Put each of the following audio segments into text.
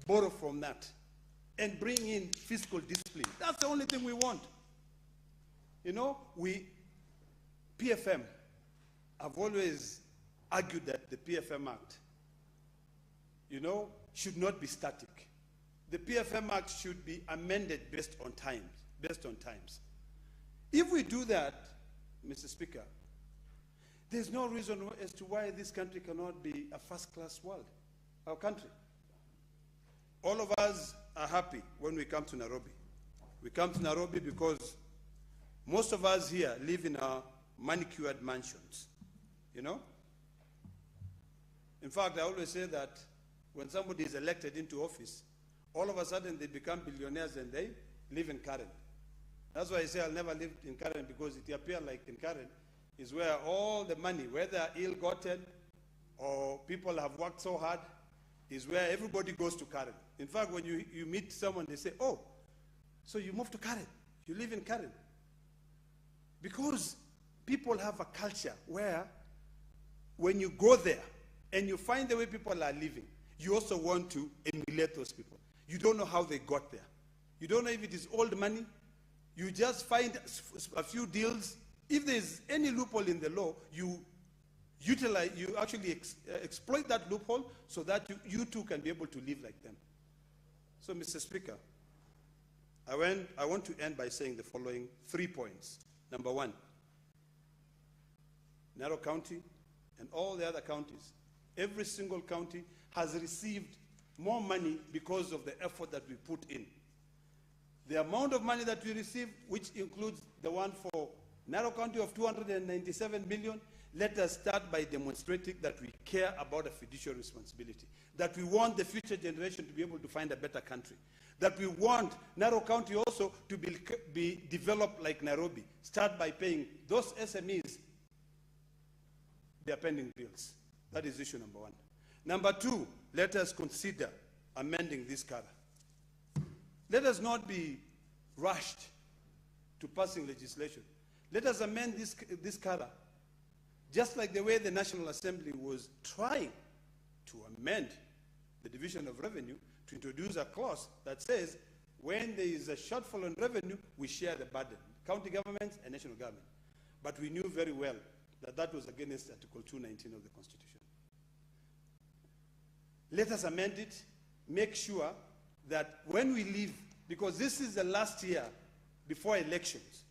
borrow from that and bring in fiscal discipline. That's the only thing we want. You know, PFM, I've always argued that the PFM Act, you know, should not be static. The PFM Act should be amended based on times. If we do that, Mr. Speaker, there's no reason as to why this country cannot be a first-class world, our country. All of us are happy when we come to Nairobi. We come to Nairobi because most of us here live in our manicured mansions, you know? In fact, I always say that when somebody is elected into office, all of a sudden they become billionaires and they live in Karen. That's why I say I'll never live in Karen, because it appears like in Karen is where all the money, whether ill-gotten or people have worked so hard, is where everybody goes to Karen. In fact, when you meet someone, they say, oh, so you moved to Karen, you live in Karen. Because people have a culture where when you go there and you find the way people are living, you also want to emulate those people. You don't know how they got there. You don't know if it is old money. You just find a few deals. If there's any loophole in the law, you actually exploit that loophole so that you too can be able to live like them. So, Mr. Speaker, I want to end by saying the following 3 points. Number one, Narok County and all the other counties, every single county has received more money because of the effort that we put in. The amount of money that we received, which includes the one for Narok County of 297 million, let us start by demonstrating that we care about a fiduciary responsibility, that we want the future generation to be able to find a better country, that we want Narok County also to be developed like Nairobi. Start by paying those SMEs their pending bills. That is issue number one. Number two, let us consider amending this CARA. Let us not be rushed to passing legislation. Let us amend this CARA, just like the way the National Assembly was trying to amend the Division of Revenue to introduce a clause that says when there is a shortfall in revenue, we share the burden, county governments and national government. But we knew very well that that was against Article 219 of the Constitution. Let us amend it, make sure that when we leave, because this is the last year before elections,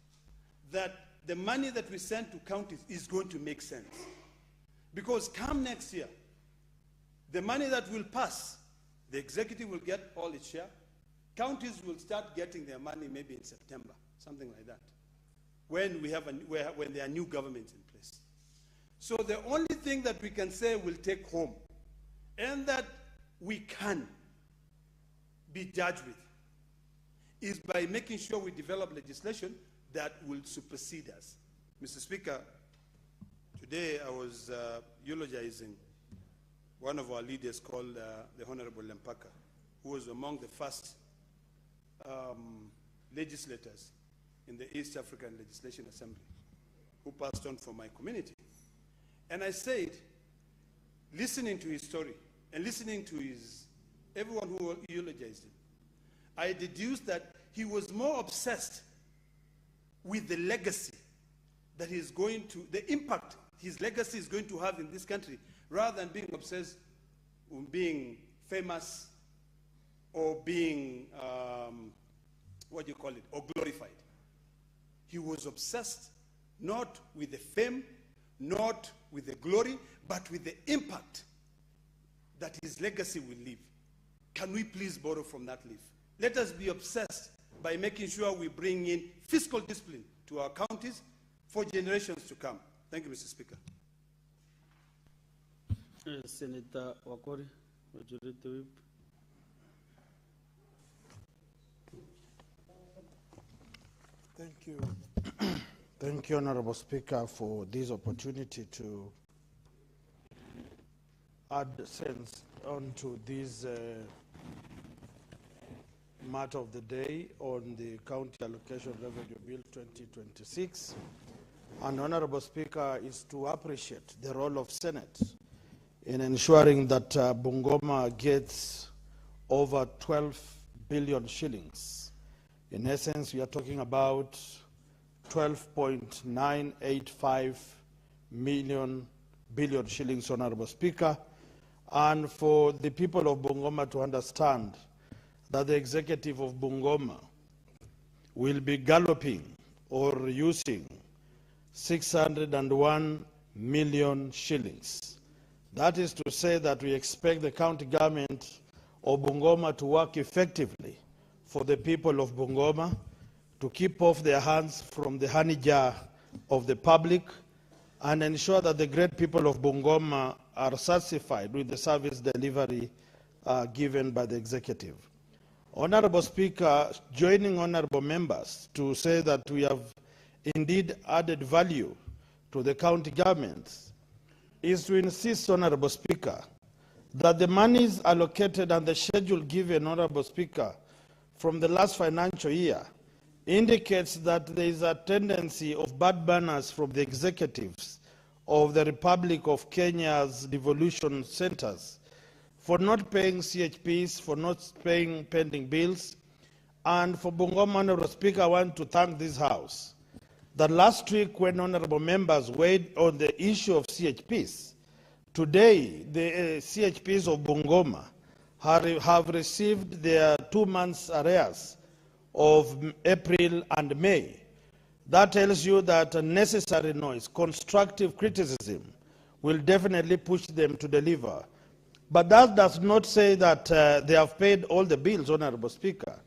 that the money that we send to counties is going to make sense. Because come next year, the money that will pass, the executive will get all its share. Counties will start getting their money maybe in September, something like that, when there are new governments in place. So the only thing that we can say we'll take home, and that we can be judged with, is by making sure we develop legislation that will supersede us. Mr. Speaker, today I was eulogizing one of our leaders called the Honorable Lempaka, who was among the first legislators in the East African Legislation Assembly, who passed on from my community. And I said, listening to his story and listening to everyone who eulogized him, I deduced that he was more obsessed with the legacy that he's going to, the impact his legacy is going to have in this country, rather than being obsessed with being famous or being, or glorified. He was obsessed not with the fame, not with the glory, but with the impact that his legacy will leave. Can we please borrow from that leaf? Let us be obsessed by making sure we bring in fiscal discipline to our counties for generations to come. Thank you, Mr. Speaker. Senator Wakori, Majority Whip. Thank you. Thank you, Honorable Speaker, for this opportunity to add sense onto this matter of the day on the County Allocation Revenue Bill 2026. And Honorable Speaker, is to appreciate the role of Senate in ensuring that Bungoma gets over 12 billion shillings. In essence, we are talking about 12.985 billion shillings, Honorable Speaker. And for the people of Bungoma to understand that the executive of Bungoma will be galloping or using 601 million shillings. That is to say that we expect the county government of Bungoma to work effectively for the people of Bungoma, to keep off their hands from the honey jar of the public, and ensure that the great people of Bungoma are satisfied with the service delivery given by the executive. Honorable Speaker, joining honorable members to say that we have indeed added value to the county governments is to insist, Honorable Speaker, that the monies allocated and the schedule given, Honorable Speaker, from the last financial year indicates that there is a tendency of bad manners from the executives of the Republic of Kenya's devolution centers for not paying CHPs, for not paying pending bills. And for Bungoma, Honorable Speaker, I want to thank this House that last week when honorable members weighed on the issue of CHPs, today the CHPs of Bungoma have received their 2 months arrears of April and May. That tells you that a necessary noise, constructive criticism, will definitely push them to deliver. But that does not say that they have paid all the bills, Honorable Speaker.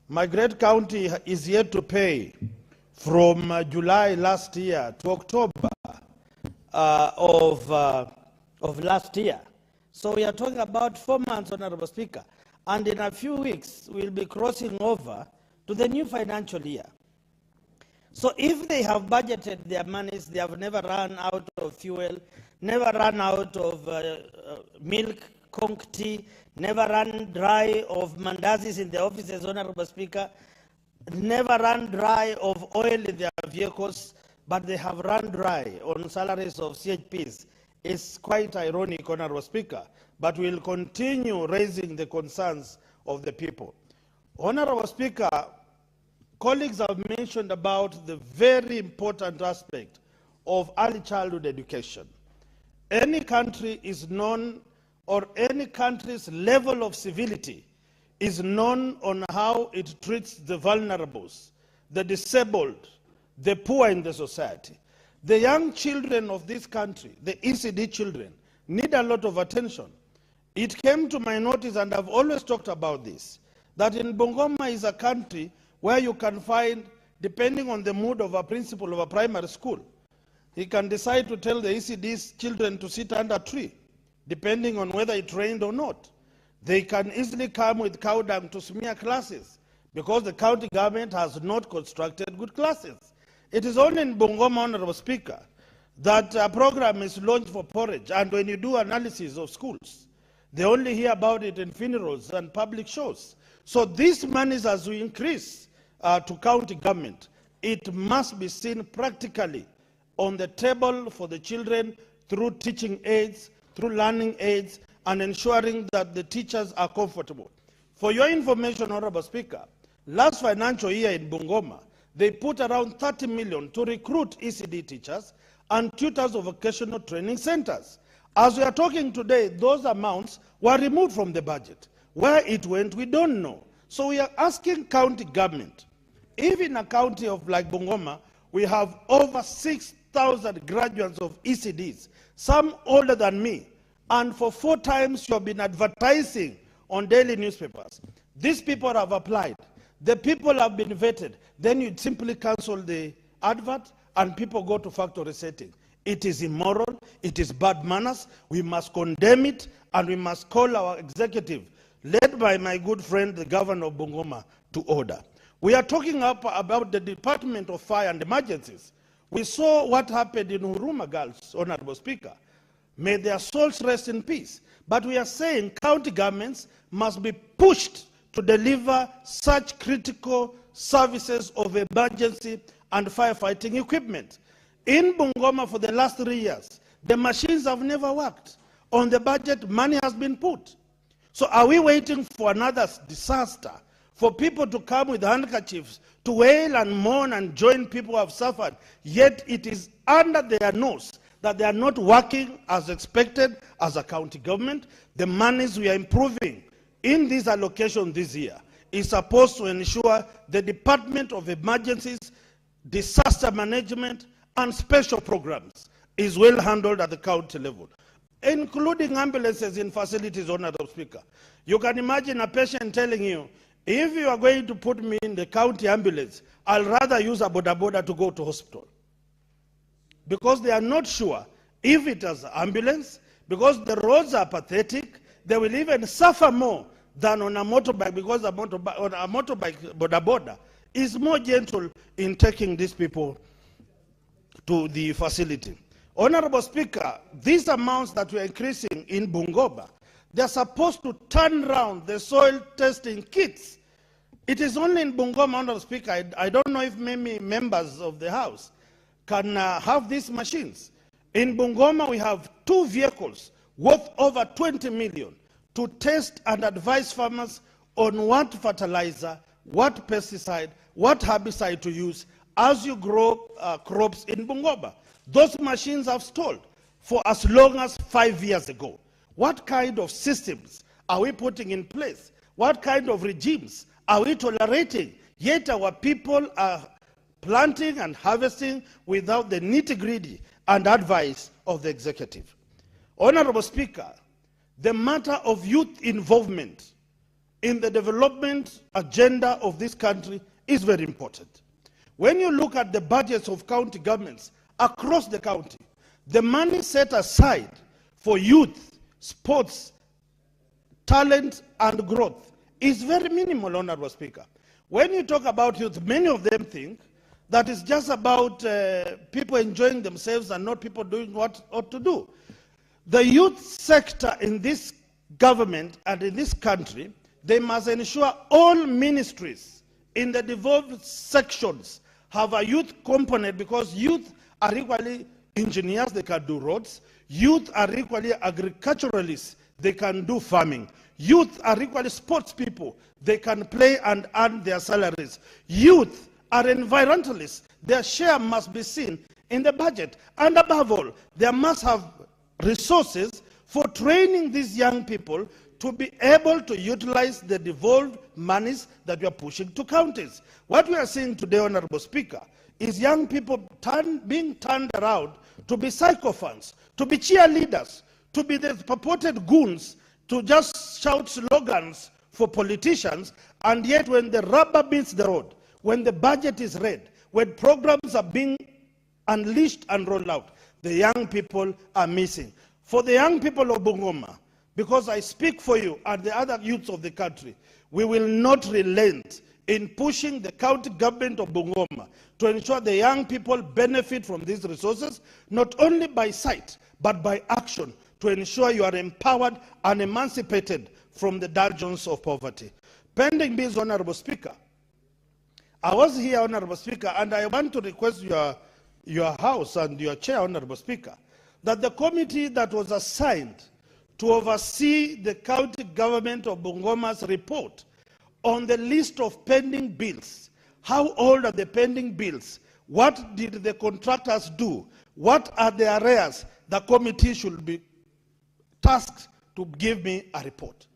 My great county is yet to pay from July last year to October of last year. So we are talking about 4 months, Honorable Speaker. And in a few weeks, we'll be crossing over to the new financial year. So if they have budgeted their monies, they have never run out of fuel, never run out of milk, conch tea, never run dry of mandazis in the offices, Honorable Speaker, never run dry of oil in their vehicles, but they have run dry on salaries of CHPs. It's quite ironic, Honorable Speaker, but we'll continue raising the concerns of the people. Honorable Speaker, colleagues have mentioned about the very important aspect of early childhood education. Any country is known, or any country's level of civility is known on how it treats the vulnerables, the disabled, the poor in the society. The young children of this country, the ECD children, need a lot of attention. It came to my notice, and I've always talked about this, that in Bungoma is a country where you can find, depending on the mood of a principal of a primary school, he can decide to tell the ECD's children to sit under a tree, depending on whether it rained or not. They can easily come with cow dung to smear classes because the county government has not constructed good classes. It is only in Bungoma, Honorable Speaker, that a program is launched for porridge, and when you do analysis of schools, they only hear about it in funerals and public shows. So these monies, as we increase to county government, it must be seen practically on the table for the children through teaching aids, through learning aids, and ensuring that the teachers are comfortable. For your information, Honorable Speaker, last financial year in Bungoma, they put around 30 million to recruit ECD teachers and tutors of vocational training centers. As we are talking today, those amounts were removed from the budget. Where it went, we don't know. So we are asking county government, if in a county of like Bungoma, we have over 6,000 graduates of ECDs, some older than me, and for 4 times you have been advertising on daily newspapers. These people have applied. The people have been vetted. Then you simply cancel the advert and people go to factory setting. It is immoral. It is bad manners. We must condemn it, and we must call our executive, led by my good friend, the governor of Bungoma, to order. We are talking about the Department of Fire and Emergencies. We saw what happened in Huruma Girls, Honorable Speaker. May their souls rest in peace. But we are saying county governments must be pushed to deliver such critical services of emergency and firefighting equipment. In Bungoma for the last 3 years, the machines have never worked. On the budget, money has been put. So are we waiting for another disaster, for people to come with handkerchiefs to wail and mourn and join people who have suffered, yet it is under their nose that they are not working as expected as a county government? The monies we are improving in this allocation this year is supposed to ensure the Department of Emergencies, Disaster Management, and Special Programs is well handled at the county level, including ambulances in facilities, Honorable Speaker. You can imagine a patient telling you, if you are going to put me in the county ambulance, I'll rather use a boda boda to go to hospital. Because they are not sure if it is ambulance, because the roads are pathetic, they will even suffer more than on a motorbike, because on a motorbike boda boda is more gentle in taking these people to the facility. Honorable Speaker, these amounts that we are increasing in Bungoma, they are supposed to turn around the soil testing kits. It is only in Bungoma, Honorable Speaker, I don't know if many members of the House can have these machines. In Bungoma, we have 2 vehicles worth over 20 million to test and advise farmers on what fertilizer, what pesticide, what herbicide to use as you grow crops in Bungoma. Those machines have stalled for as long as 5 years ago. What kind of systems are we putting in place? What kind of regimes are we tolerating? Yet our people are planting and harvesting without the nitty-gritty and advice of the executive. Honorable Speaker, the matter of youth involvement in the development agenda of this country is very important. When you look at the budgets of county governments across the county, the money set aside for youth, sports, talent, and growth is very minimal, Honorable Speaker. When you talk about youth, many of them think that it's just about people enjoying themselves and not people doing what ought to do. The youth sector in this government and in this country, they must ensure all ministries in the devolved sections have a youth component, because youth are equally engineers, they can do roads. Youth are equally agriculturalists, they can do farming. Youth are equally sports people, they can play and earn their salaries. Youth are environmentalists, their share must be seen in the budget. And above all, there must have resources for training these young people to be able to utilize the devolved monies that we are pushing to counties. What we are seeing today, Honorable Speaker, is young people being turned around to be sycophants, to be cheerleaders, to be the purported goons, to just shout slogans for politicians, and yet when the rubber meets the road, when the budget is read, when programs are being unleashed and rolled out, the young people are missing. For the young people of Bungoma, because I speak for you and the other youths of the country, we will not relent in pushing the county government of Bungoma to ensure the young people benefit from these resources, not only by sight, but by action, to ensure you are empowered and emancipated from the dungeons of poverty. Pending bills, Honorable Speaker, I was here, Honorable Speaker, and I want to request your House and your Chair, Honorable Speaker, that the committee that was assigned to oversee the county government of Bungoma's report on the list of pending bills. How old are the pending bills? What did the contractors do? What are the arrears? The committee should be tasked to give me a report.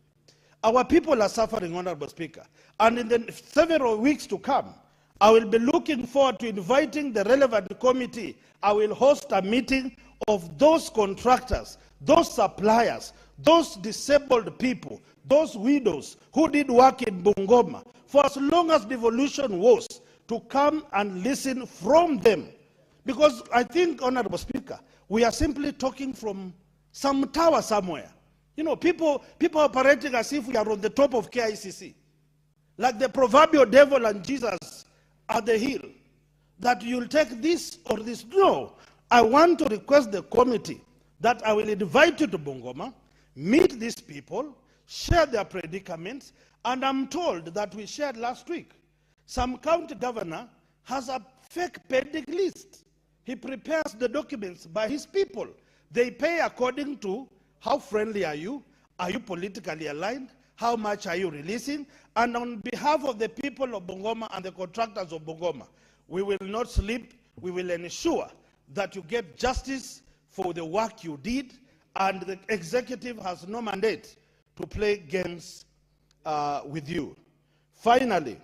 Our people are suffering, Honorable Speaker, and in the several weeks to come, I will be looking forward to inviting the relevant committee. I will host a meeting of those contractors, those suppliers, those disabled people, those widows who did work in Bungoma for as long as devolution was, to come and listen from them. Because I think, Honorable Speaker, we are simply talking from some tower somewhere. You know, people operating as if we are on the top of KICC. Like the proverbial devil and Jesus at the hill. That you'll take this or this. No. I want to request the committee that I will invite you to Bungoma, meet these people, share their predicaments, and I'm told that we shared last week, some county governor has a fake pending list. He prepares the documents by his people. They pay according to how friendly are you, Are you politically aligned? How much are you releasing? And on behalf of the people of Bungoma and the contractors of Bungoma, we will not sleep. We will ensure that you get justice for the work you did, and the executive has no mandate to play games with you. Finally,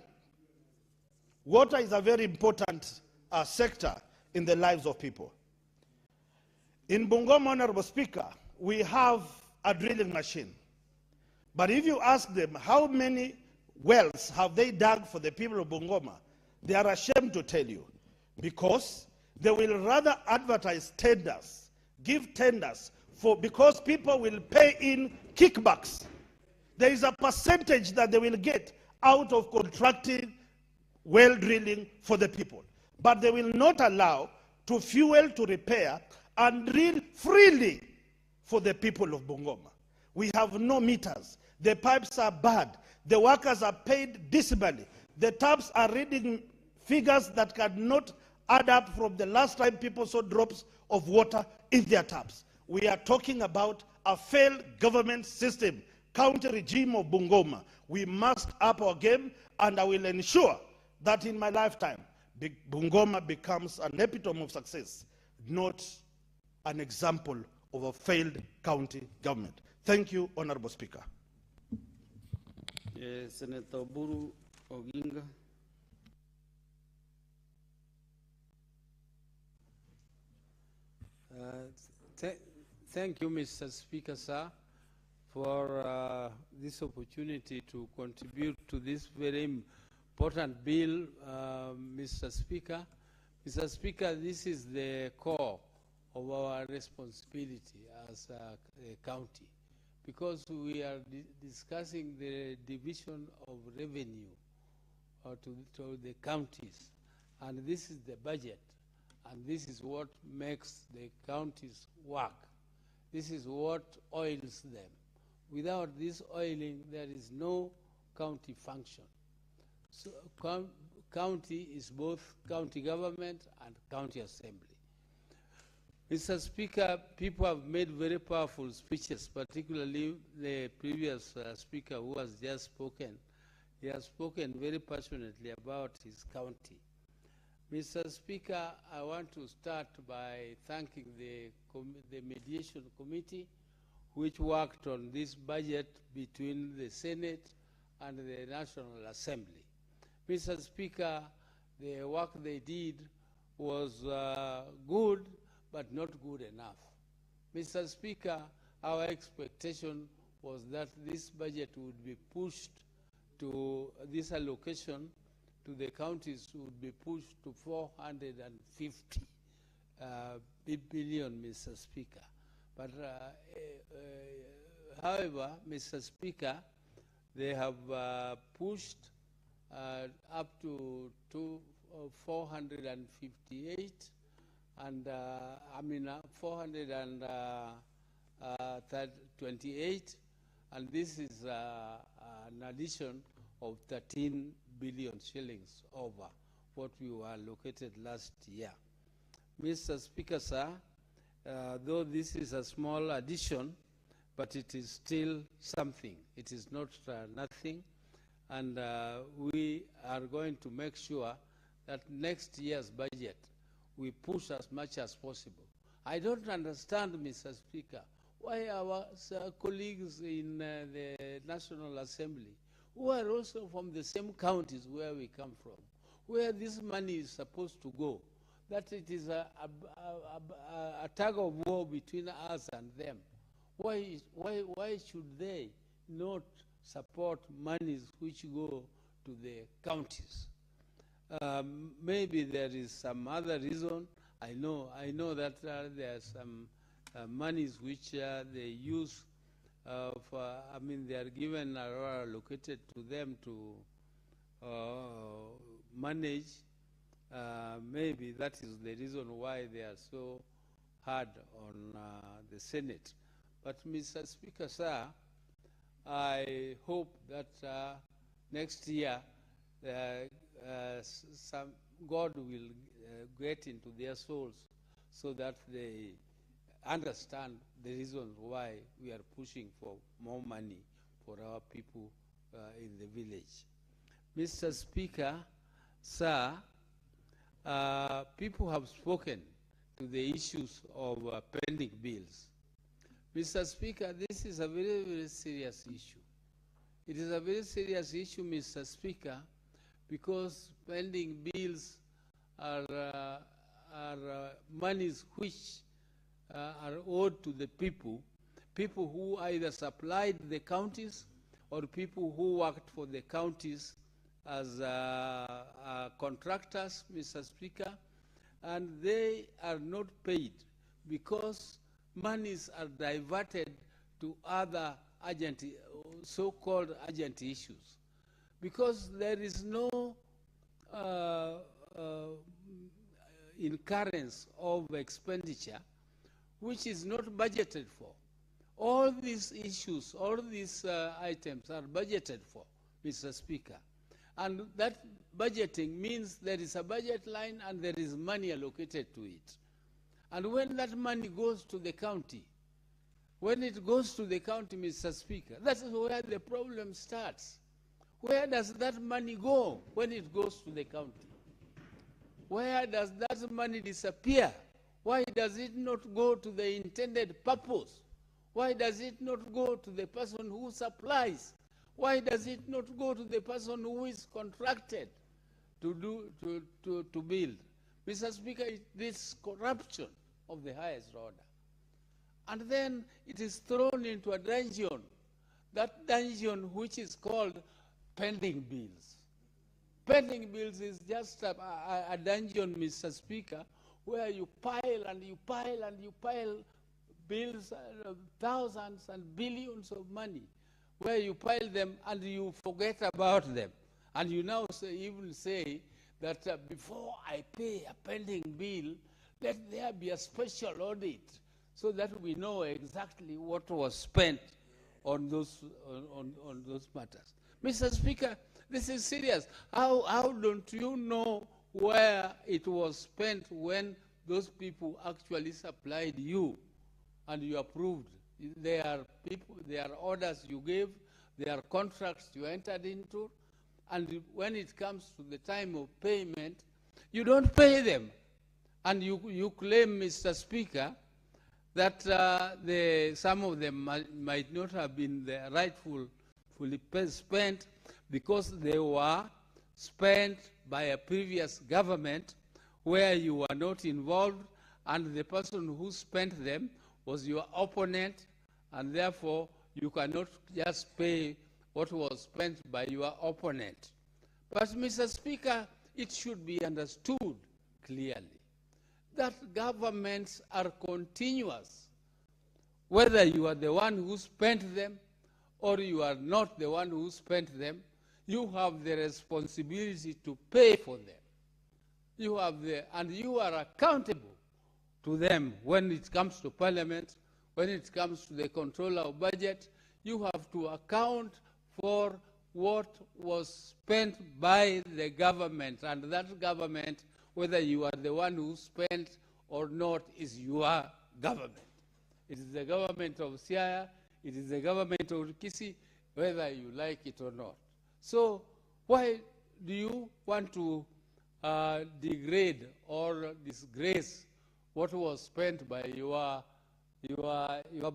water is a very important sector in the lives of people. In Bungoma, Honorable Speaker, we have a drilling machine. But if you ask them how many wells have they dug for the people of Bungoma, they are ashamed to tell you, because they will rather advertise tenders, give tenders, because people will pay in kickbacks. There is a percentage that they will get out of contracting well drilling for the people. But they will not allow to fuel, to repair, and drill freely for the people of Bungoma. We have no meters. The pipes are bad. The workers are paid decimally. The taps are reading figures that cannot add up from the last time people saw drops of water in their taps. We are talking about a failed government system, county regime of Bungoma. We must up our game, and I will ensure that in my lifetime, Bungoma becomes an epitome of success, not an example of a failed county government. Thank you, Honorable Speaker. Senator Buru Oginga. Thank you, Mr. Speaker, sir, for this opportunity to contribute to this very important bill, Mr. Speaker. Mr. Speaker, this is the core of our responsibility as a county, because we are discussing the division of revenue to the counties, and this is the budget, and this is what makes the counties work. This is what oils them. Without this oiling, there is no county function. So county is both county government and county assembly. Mr. Speaker, people have made very powerful speeches, particularly the previous speaker who has just spoken. He has spoken very passionately about his county. Mr. Speaker, I want to start by thanking the mediation committee, which worked on this budget between the Senate and the National Assembly. Mr. Speaker, the work they did was good, but not good enough. Mr. Speaker, our expectation was that this budget would be pushed to, this allocation to the counties would be pushed to 450 billion, Mr. Speaker. But however, Mr. Speaker, they have pushed up to 458, and 428, and this is an addition of 13 billion shillings over what we were allocated last year. Mr. Speaker, sir, though this is a small addition, but it is still something. It is not nothing, and we are going to make sure that next year's budget we push as much as possible. I don't understand, Mr. Speaker, why our colleagues in the National Assembly, who are also from the same counties where we come from, where this money is supposed to go, that it is a tug of war between us and them. Why should they not support monies which go to the counties? Maybe there is some other reason. I know that there are some monies which they use they are given or allocated to them to manage. Maybe that is the reason why they are so hard on the Senate. But Mr. Speaker, sir, I hope that next year God will get into their souls so that they understand the reasons why we are pushing for more money for our people in the village. Mr. Speaker, sir, people have spoken to the issues of pending bills. Mr. Speaker, this is a very, very serious issue. It is a very serious issue, Mr. Speaker, because pending bills are monies which are owed to the people who either supplied the counties or people who worked for the counties as contractors, Mr. Speaker, and they are not paid because monies are diverted to other urgent, so-called urgent issues. Because there is no incurrence of expenditure which is not budgeted for. All these issues, all these items are budgeted for, Mr. Speaker. And that budgeting means there is a budget line and there is money allocated to it. And when that money goes to the county, when it goes to the county, Mr. Speaker, that's where the problem starts. Where does that money go when it goes to the county? Where does that money disappear? Why does it not go to the intended purpose? Why does it not go to the person who supplies? Why does it not go to the person who is contracted to build? Mr. Speaker, this corruption of the highest order. And then it is thrown into a dungeon, that dungeon which is called pending bills. Pending bills is just a dungeon, Mr. Speaker, where you pile and you pile and you pile bills, thousands and billions of money, where you pile them and you forget about them. And you now even say that before I pay a pending bill, let there be a special audit so that we know exactly what was spent on those matters. Mr. Speaker, this is serious. How don't you know where it was spent when those people actually supplied you and you approved? They are orders you gave, they are contracts you entered into, and when it comes to the time of payment, you don't pay them. And you claim, Mr. Speaker, that some of them might not have been the rightfully spent because they were spent by a previous government where you were not involved, and the person who spent them was your opponent, and therefore you cannot just pay what was spent by your opponent. But, Mr. Speaker, it should be understood clearly that governments are continuous. Whether you are the one who spent them or you are not the one who spent them, you have the responsibility to pay for them. And you are accountable to them when it comes to Parliament, when it comes to the controller of budget. You have to account for what was spent by the government, and that government, whether you are the one who spent or not, is your government. It is the government of Siaya, it is the government of Kisi, whether you like it or not. So why do you want to degrade or disgrace what was spent by your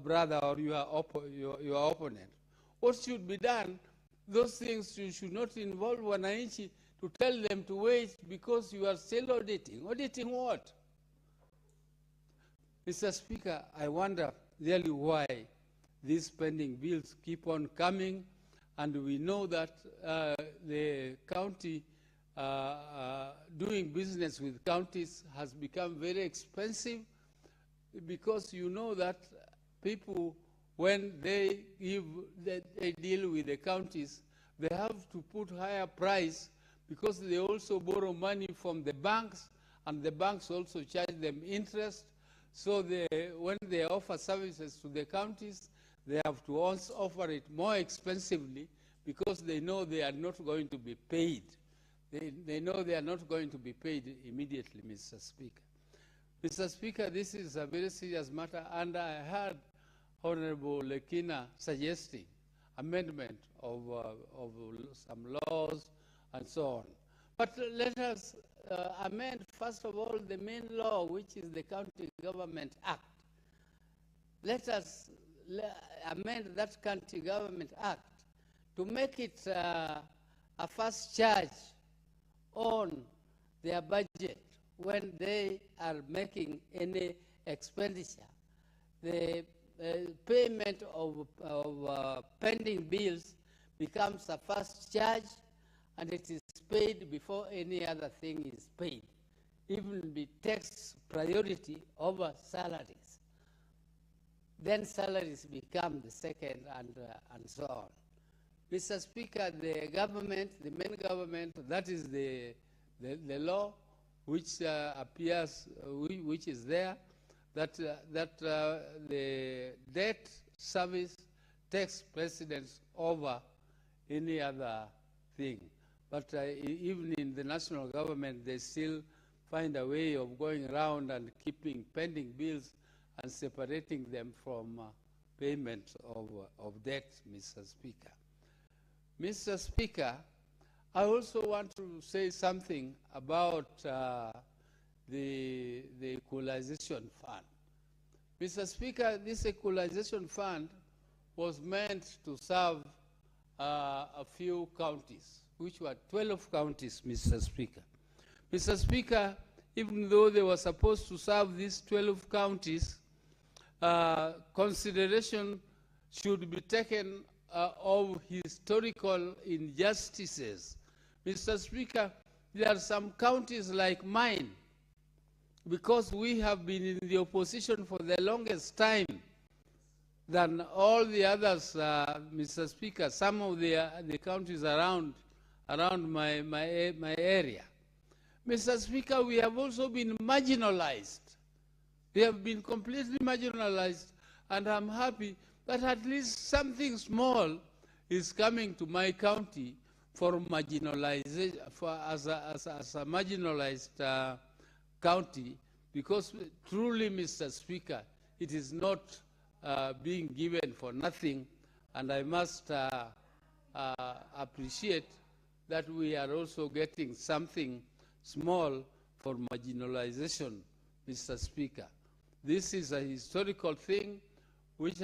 brother or your opponent? What should be done? Those things you should not involve wananchi to tell them to wait because you are still auditing. Auditing what? Mr. Speaker, I wonder really why these pending bills keep on coming, and we know that the county, doing business with counties has become very expensive, because you know that people, when they deal with the counties, they have to put higher price because they also borrow money from the banks, and the banks also charge them interest. So when they offer services to the counties, they have to also offer it more expensively because they know they are not going to be paid. They know they are not going to be paid immediately, Mr. Speaker. Mr. Speaker, this is a very serious matter, and I heard Honorable Lekina suggesting amendment of some laws and so on. But let us amend, first of all, the main law, which is the County Government Act. Let us amend that County Government Act to make it a first charge on their budget when they are making any expenditure. The payment of pending bills becomes a first charge, and it is paid before any other thing is paid. Even be takes priority over salaries. Then salaries become the second, and so on. Mr. Speaker, the government, the main government, that is the law which appears, which is there, that the debt service takes precedence over any other thing. But even in the national government, they still find a way of going around and keeping pending bills and separating them from payment of debt, Mr. Speaker. Mr. Speaker, I also want to say something about the equalization fund. Mr. Speaker, this equalization fund was meant to serve a few counties, which were 12 counties, Mr. Speaker. Mr. Speaker, even though they were supposed to serve these 12 counties, consideration should be taken of historical injustices. Mr. Speaker, there are some counties like mine, because we have been in the opposition for the longest time than all the others, Mr. Speaker, some of the counties around my area. Mr. Speaker, we have also been marginalized. We have been completely marginalized, and I'm happy that at least something small is coming to my county for marginalization, as a marginalized county, because truly, Mr. Speaker, it is not being given for nothing, and I must appreciate that we are also getting something small for marginalization, Mr. Speaker. This is a historical thing which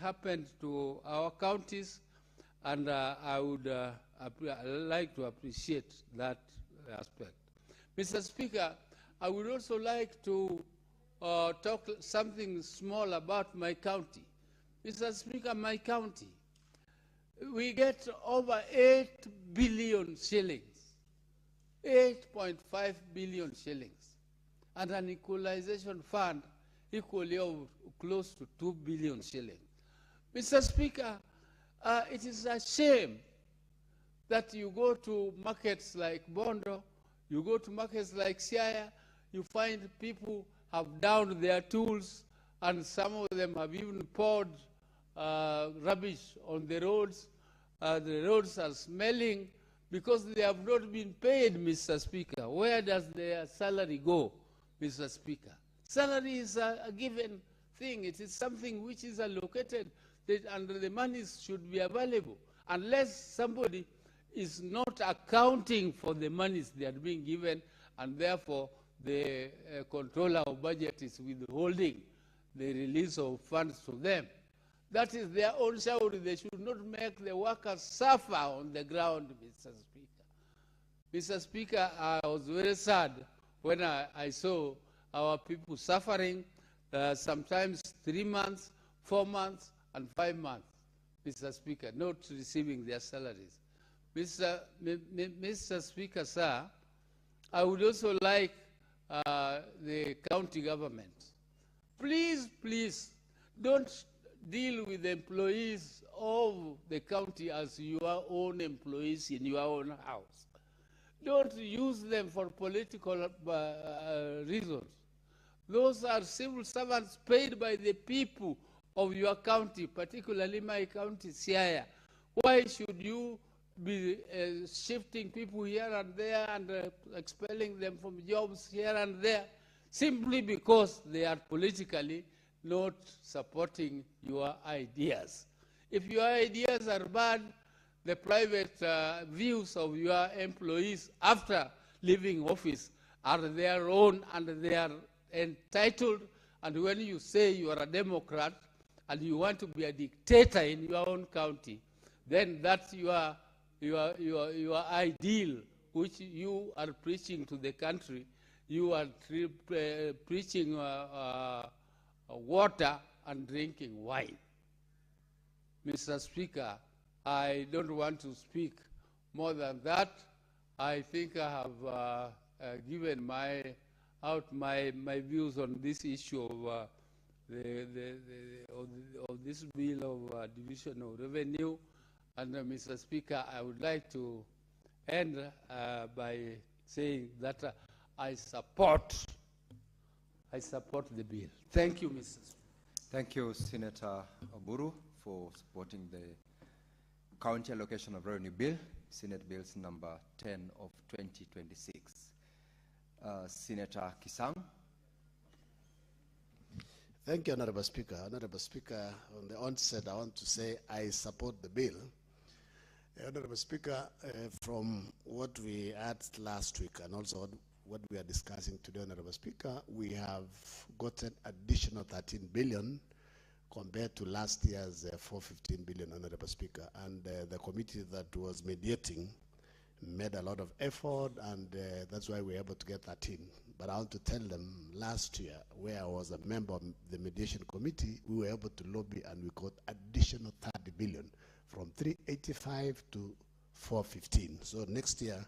happened to our counties, and I would like to appreciate that aspect. Mr. Speaker, I would also like to talk something small about my county. Mr. Speaker, my county, we get over 8 billion shillings, 8.5 billion shillings, and an equalization fund equally of close to 2 billion shillings. Mr. Speaker, it is a shame that you go to markets like Bondo, you go to markets like Siaya, you find people have downed their tools, and some of them have even poured rubbish on the roads. The roads are smelling because they have not been paid, Mr. Speaker. Where does their salary go, Mr. Speaker? Salary is a given thing. It is something which is allocated, and the monies should be available. Unless somebody is not accounting for the monies they are being given, and therefore the controller of budget is withholding the release of funds to them. That is their own shout. They should not make the workers suffer on the ground, Mr. Speaker. Mr. Speaker, I was very sad when I saw our people suffering, sometimes 3 months, 4 months, and 5 months, Mr. Speaker, not receiving their salaries. Mr. Speaker, sir, I would also like the county government, please, don't deal with the employees of the county as your own employees in your own house. Don't use them for political reasons. Those are civil servants paid by the people of your county, particularly my county, Siaya. Why should you be shifting people here and there and expelling them from jobs here and there simply because they are politically not supporting your ideas. If your ideas are bad, the private views of your employees after leaving office are their own and they are entitled. And when you say you are a Democrat and you want to be a dictator in your own county, then that's your ideal, which you are preaching to the country. You are preaching water and drinking wine. Mr. Speaker, I don't want to speak more than that. I think I have given my views on this issue of this bill of division of revenue. And Mr. Speaker, I would like to end by saying that I support the bill. Thank you, Mr. Speaker. Thank you, Senator Oburu, for supporting the County Allocation of Revenue Bill, Senate Bills number 10 of 2026. Senator Kisang. Thank you, Honorable Speaker. Honorable Speaker, on the onset, I want to say I support the bill. Honorable Speaker, from what we had last week and also what we are discussing today, Honorable Speaker, we have gotten additional 13 billion compared to last year's 415 billion, Honorable Speaker. And the committee that was mediating made a lot of effort, and that's why we were able to get 13. But I want to tell them, last year, where I was a member of the mediation committee, we were able to lobby and we got additional 30 billion from 385 to 415. So next year,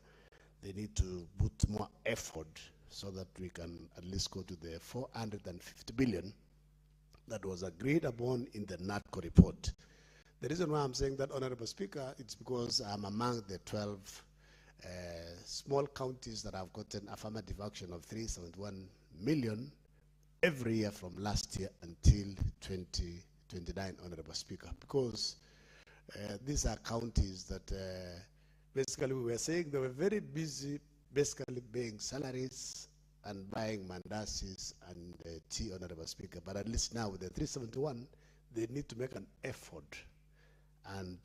they need to put more effort so that we can at least go to the 450 billion that was agreed upon in the NATCO report. The reason why I'm saying that, Honorable Speaker, it's because I'm among the 12 small counties that have gotten affirmative action of 371 million every year from last year until 2029, Honorable Speaker, because these are counties that basically we were saying they were very busy basically paying salaries and buying mandasis and tea, Honorable Speaker. But at least now with the 371, they need to make an effort and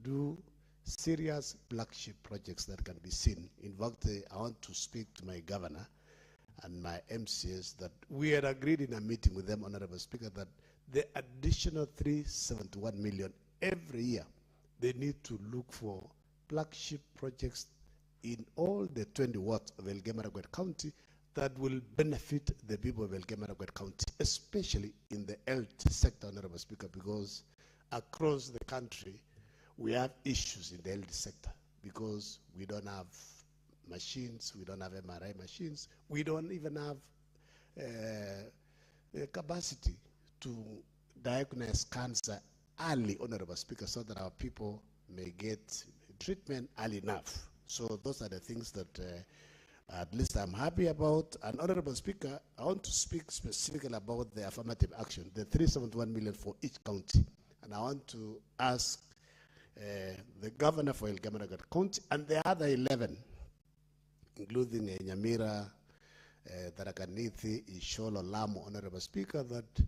do serious flagship projects that can be seen. In fact, I want to speak to my governor and my MCS that we had agreed in a meeting with them, Honorable Speaker, that the additional 371 million every year, they need to look for flagship projects in all the 20 wards of Elgeyo-Marakwet County that will benefit the people of Elgeyo-Marakwet County, especially in the health sector, Honorable Speaker, because across the country, we have issues in the health sector because we don't have machines, we don't have MRI machines, we don't even have capacity to diagnose cancer early, Honorable Speaker, so that our people may get treatment early enough. So those are the things that at least I'm happy about. And Honorable Speaker, I want to speak specifically about the affirmative action, the 371 million for each county. And I want to ask the governor for Elgeyo-Marakwet County and the other 11, including Nyamira, Tharaka-Nithi, Isholo, Lamu, Honorable Speaker, that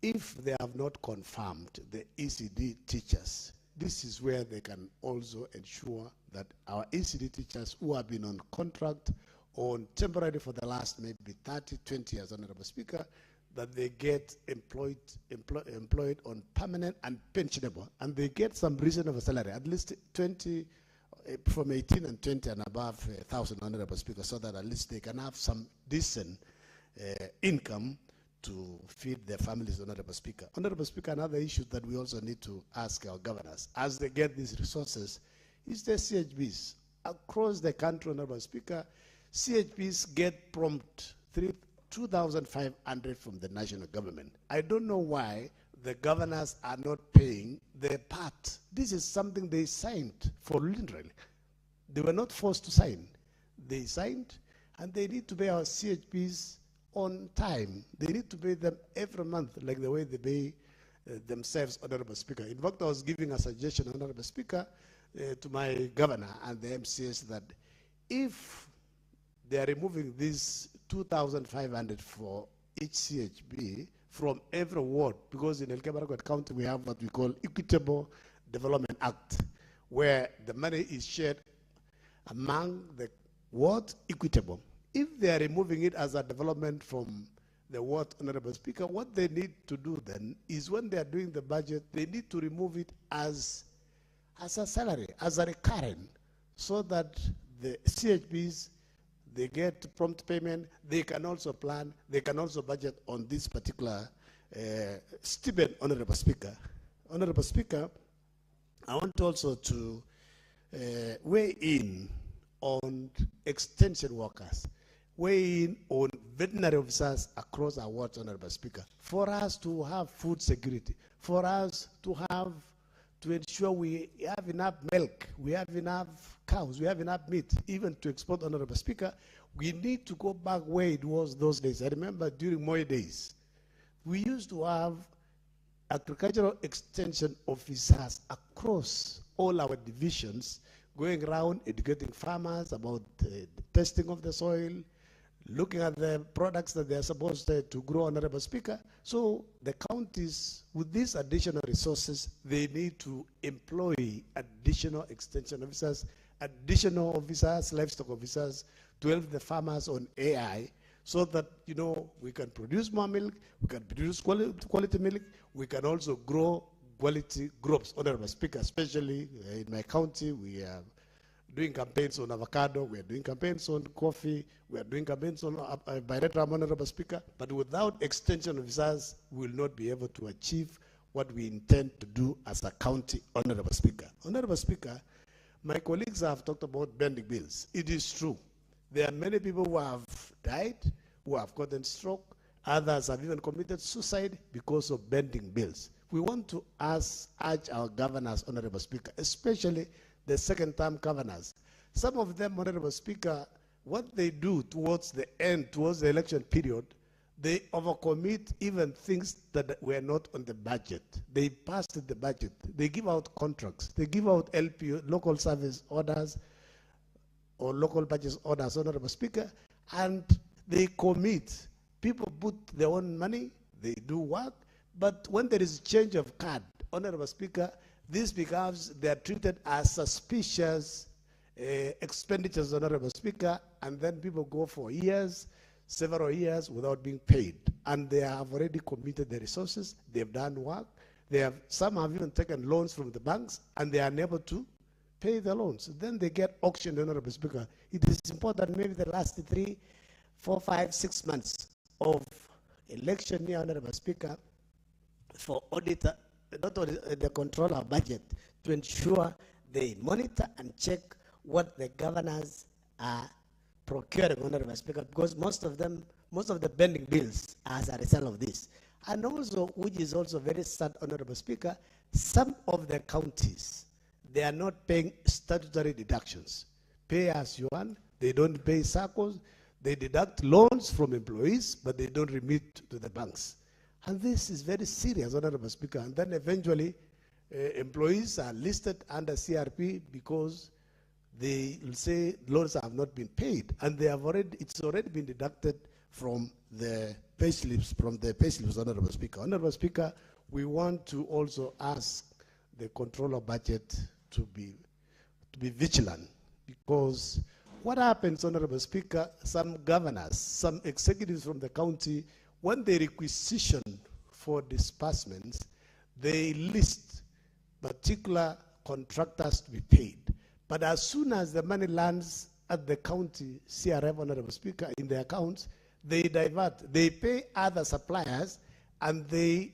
if they have not confirmed the ECD teachers, this is where they can also ensure that our ECD teachers who have been on contract or on temporary for the last maybe 30, 20 years, Honorable Speaker, that they get employed on permanent and pensionable, and they get some reasonable salary, at least 20, from 18 and 20 and above 1,000, Honorable Speaker, so that at least they can have some decent income to feed their families, Honorable Speaker. Honorable Speaker, another issue that we also need to ask our governors, as they get these resources, is the CHBs. Across the country, Honorable Speaker, CHBs get prompt 2,500 from the national government. I don't know why the governors are not paying their part. This is something they signed for literally. They were not forced to sign. They signed, and they need to pay our CHPs on time. They need to pay them every month, like the way they pay themselves, Honorable Speaker. In fact, I was giving a suggestion, Honorable Speaker, to my governor and the MCS that if they are removing this 2,500 for each CHB from every ward, because in Elgeyo-Marakwet County we have what we call Equitable Development Act, where the money is shared among the ward equitable. If they are removing it as a development from the ward, Honorable Speaker, what they need to do then is when they are doing the budget, they need to remove it as a salary, as a recurrent, so that the CHBs, they get prompt payment, they can also plan, they can also budget on this particular stipend, Honorable Speaker. Honorable Speaker, I want also to weigh in on extension workers, weigh in on veterinary officers across our wards, Honorable Speaker, for us to have food security, for us to ensure we have enough milk, we have enough cows, we have enough meat, even to export, Honorable Speaker. We need to go back where it was those days. I remember during Moi days, we used to have agricultural extension officers across all our divisions going around educating farmers about the testing of the soil, looking at the products that they are supposed to grow, Honorable Speaker. So the counties, with these additional resources, they need to employ additional extension officers, additional officers, livestock officers, to help the farmers on AI, so that, you know, we can produce more milk, we can produce quality milk, we can also grow quality crops, Honorable Speaker. Especially in my county, we are doing campaigns on avocado, we are doing campaigns on coffee, we are doing campaigns on bilateral, Honorable Speaker. But without extension officers, we will not be able to achieve what we intend to do as a county, Honorable Speaker. Honorable Speaker, my colleagues have talked about bending bills. It is true. There are many people who have died, who have gotten stroke. Others have even committed suicide because of bending bills. We want to urge our governors, Honorable Speaker, especially the second-term governors. Some of them, Honorable Speaker, what they do towards the end, towards the election period, they overcommit even things that were not on the budget. They passed the budget. They give out contracts. They give out LPO, local service orders, or local budget orders, Honorable Speaker, and they commit. People put their own money, they do work, but when there is change of card, Honorable Speaker, this becomes, they are treated as suspicious expenditures, Honorable Speaker, and then people go for years, several years without being paid. And they have already committed the resources, they've done work, some have even taken loans from the banks, and they are unable to pay the loans. Then they get auctioned, Honorable Speaker. It is important, maybe the last 3, 4, 5, 6 months of election year, Honorable Speaker, for auditor, not only the control of budget, to ensure they monitor and check what the governors are procuring, Honorable Speaker, because most of the bending bills are as a result of this. And also, which is also very sad, Honorable Speaker, some of the counties, they are not paying statutory deductions. Pay as you earn, they don't pay SACCOs, they deduct loans from employees, but they don't remit to the banks. And this is very serious, Honorable Speaker. And then eventually, employees are listed under CRP because they will say loans have not been paid, and it's already been deducted from the pay slips, Honorable Speaker. Honorable Speaker, we want to also ask the controller budget to be vigilant, because what happens, Honorable Speaker, some governors, some executives from the county, when they requisition for disbursements, they list particular contractors to be paid. But as soon as the money lands at the county CRF, Honorable Speaker, in their accounts, they divert. They pay other suppliers, and they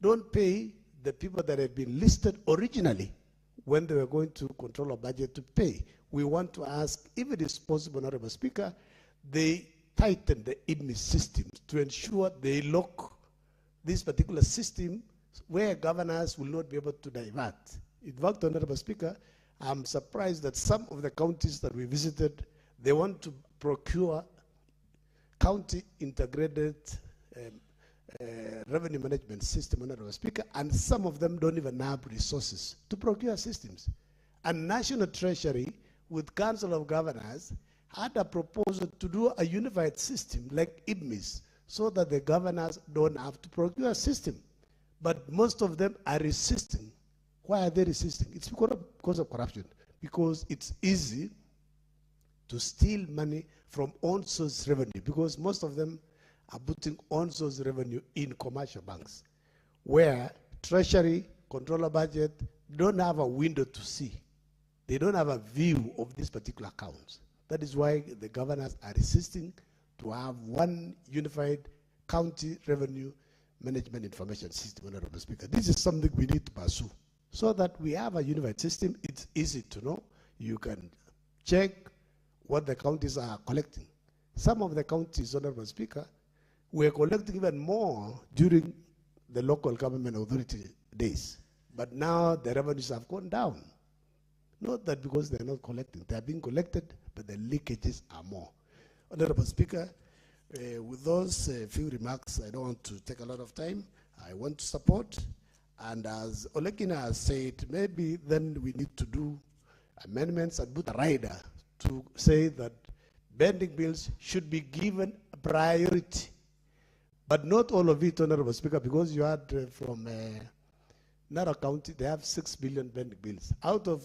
don't pay the people that have been listed originally when they were going to control a budget to pay. We want to ask, if it is possible, Honorable Speaker, they tighten the IDMI system to ensure they lock this particular system where governors will not be able to divert. In fact, Honorable Speaker, I'm surprised that some of the counties that we visited, they want to procure county integrated revenue management system, Honorable Speaker, and some of them don't even have resources to procure systems. And National Treasury, with Council of Governors, had a proposal to do a unified system like IBMIS, so that the governors don't have to procure a system. But most of them are resisting. Why are they resisting? It's because of corruption. Because it's easy to steal money from on-source revenue, because most of them are putting on-source revenue in commercial banks, where Treasury, Controller Budget don't have a window to see. They don't have a view of these particular accounts. That is why the governors are resisting to have one unified county revenue management information system, Honorable Speaker. This is something we need to pursue, so that we have a unified system. It's easy to know. You can check what the counties are collecting. Some of the counties, Honorable Speaker, were collecting even more during the local government authority days. But now the revenues have gone down. Not that because they're not collecting. They are being collected, but the leakages are more. Honorable Speaker, with those few remarks, I don't want to take a lot of time. I want to support. And as Olekina has said, maybe then we need to do amendments and put a rider to say that pending bills should be given a priority. But not all of it, Honorable Speaker, because you had from Nara County, they have 6 billion pending bills. Out of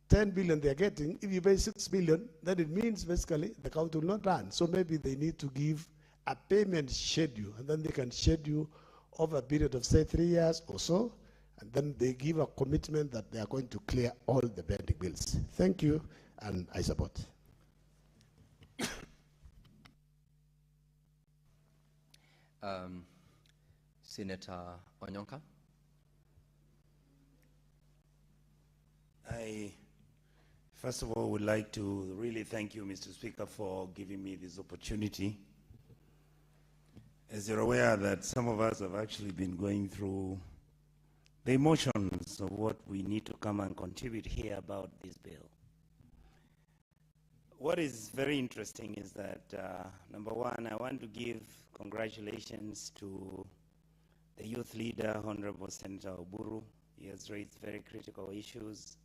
10 billion they're getting, if you pay 6 billion, then it means basically the county will not run. So maybe they need to give a payment schedule, and then they can schedule over a period of, say, 3 years or so, and then they give a commitment that they are going to clear all the pending bills. Thank you, and I support. Senator Onyonka. I, first of all, would like to really thank you, Mr. Speaker, for giving me this opportunity. As you're aware that some of us have actually been going through the emotions of what we need to come and contribute here about this bill. What is very interesting is that, number one, I want to give congratulations to the youth leader, Honorable Senator Oburu. He has raised very critical issues.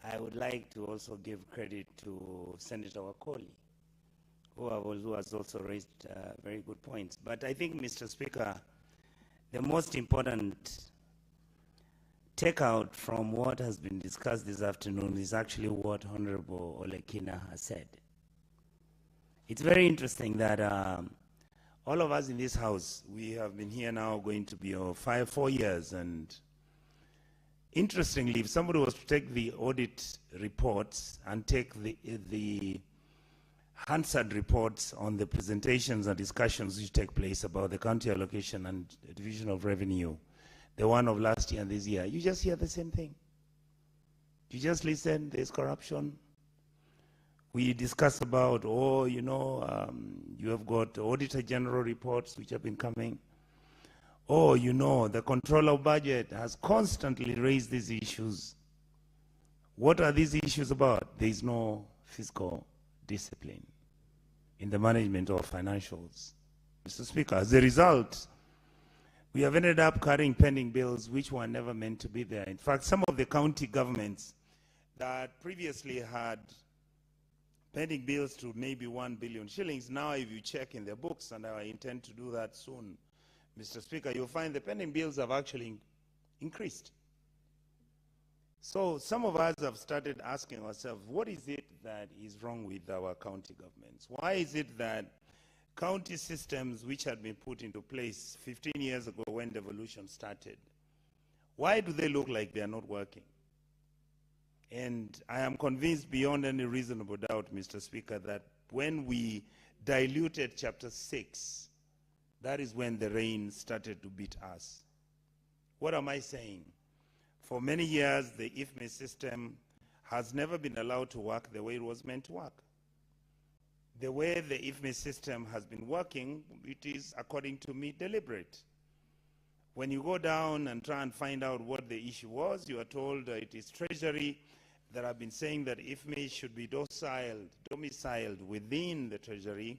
I would like to also give credit to Senator Wakoli, who has also raised very good points. But I think, Mr. Speaker, the most important takeout from what has been discussed this afternoon is actually what Honorable Olekina has said. It's very interesting that all of us in this House, we have been here now going to be 4 years, and interestingly, if somebody was to take the audit reports and take the Hansard reports on the presentations and discussions which take place about the county allocation and division of revenue, the one of last year and this year, you just hear the same thing. You just listen, there's corruption. We discuss about, you have got Auditor General reports which have been coming. The Controller of Budget has constantly raised these issues. What are these issues about? There is no fiscal discipline in the management of financials. Mr. Speaker, as a result, we have ended up carrying pending bills which were never meant to be there. In fact, some of the county governments that previously had pending bills to maybe 1 billion shillings, now if you check in their books, and I intend to do that soon, Mr. Speaker, you'll find the pending bills have actually increased. So some of us have started asking ourselves, what is it that is wrong with our county governments? Why is it that county systems which had been put into place 15 years ago when devolution started, why do they look like they are not working? And I am convinced beyond any reasonable doubt, Mr. Speaker, that when we diluted Chapter 6, that is when the rain started to beat us. What am I saying? For many years, the IFME system has never been allowed to work the way it was meant to work. The way the IFME system has been working, it is, according to me, deliberate. When you go down and try and find out what the issue was, you are told it is Treasury that have been saying that IFME should be domiciled within the Treasury.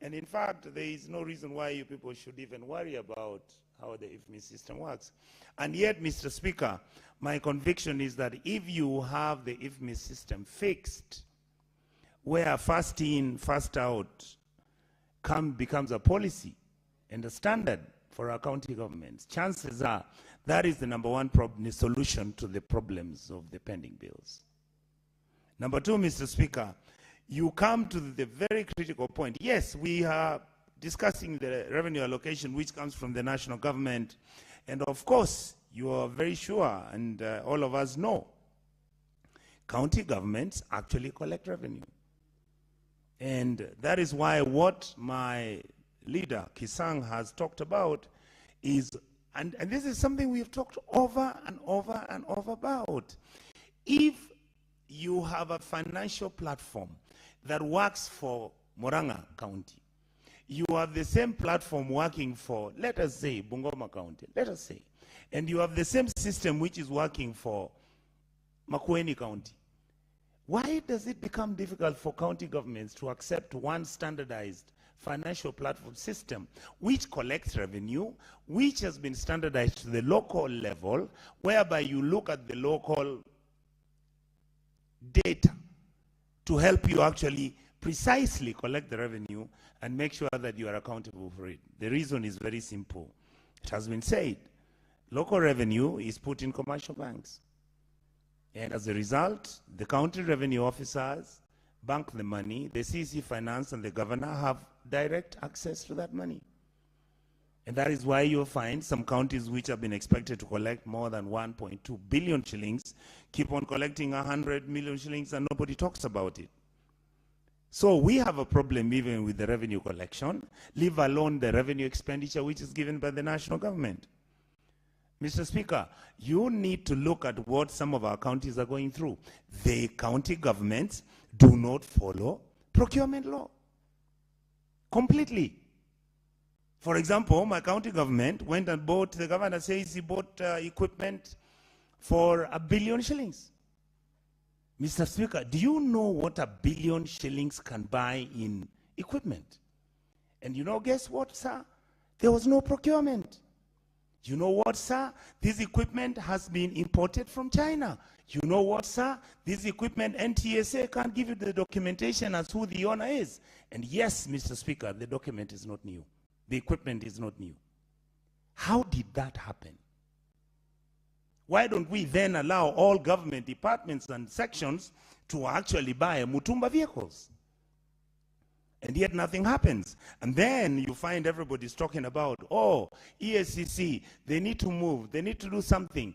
And in fact, there is no reason why you people should even worry about how the IFMI system works. And yet, Mr. Speaker, my conviction is that if you have the IFMI system fixed, where first in, first out becomes a policy and a standard for our county governments, chances are that is the number one solution to the problems of the pending bills. Number two, Mr. Speaker, you come to the very critical point. Yes, we are discussing the revenue allocation which comes from the national government, and of course, you are very sure, and all of us know, county governments actually collect revenue. And that is why what my leader, Kisang, has talked about is, and this is something we've talked over and over and over about. If you have a financial platform that works for Murang'a County, you have the same platform working for, let us say, Bungoma County, let us say, and you have the same system which is working for Makueni County, why does it become difficult for county governments to accept one standardized financial platform system which collects revenue, which has been standardized to the local level, whereby you look at the local data to help you actually precisely collect the revenue and make sure that you are accountable for it? The reason is very simple. It has been said, local revenue is put in commercial banks. And as a result, the county revenue officers bank the money, the CC Finance and the governor have direct access to that money. And that is why you'll find some counties which have been expected to collect more than 1.2 billion shillings keep on collecting 100 million shillings and nobody talks about it. So we have a problem even with the revenue collection, leave alone the revenue expenditure which is given by the national government. Mr. Speaker, you need to look at what some of our counties are going through. The county governments do not follow procurement law completely. For example, my county government went and bought, the governor says he bought equipment for 1 billion shillings. Mr. Speaker, do you know what 1 billion shillings can buy in equipment? And you know, guess what, sir? There was no procurement. You know what, sir? This equipment has been imported from China. You know what, sir? This equipment, NTSA can't give you the documentation as who the owner is. And yes, Mr. Speaker, the document is not new. The equipment is not new. How did that happen? Why don't we then allow all government departments and sections to actually buy Mutumba vehicles? And yet nothing happens. And then you find everybody's talking about, oh, ESCC, they need to move, they need to do something.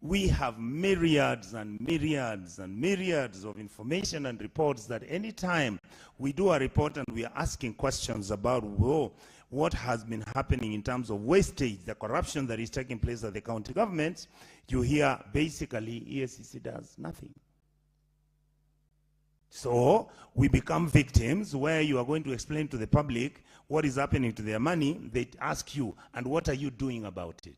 We have myriads and myriads and myriads of information and reports that anytime we do a report and we are asking questions about, whoa, what has been happening in terms of wastage, the corruption that is taking place at the county governments, you hear basically ESCC does nothing. So we become victims where you are going to explain to the public what is happening to their money. They ask you, and what are you doing about it?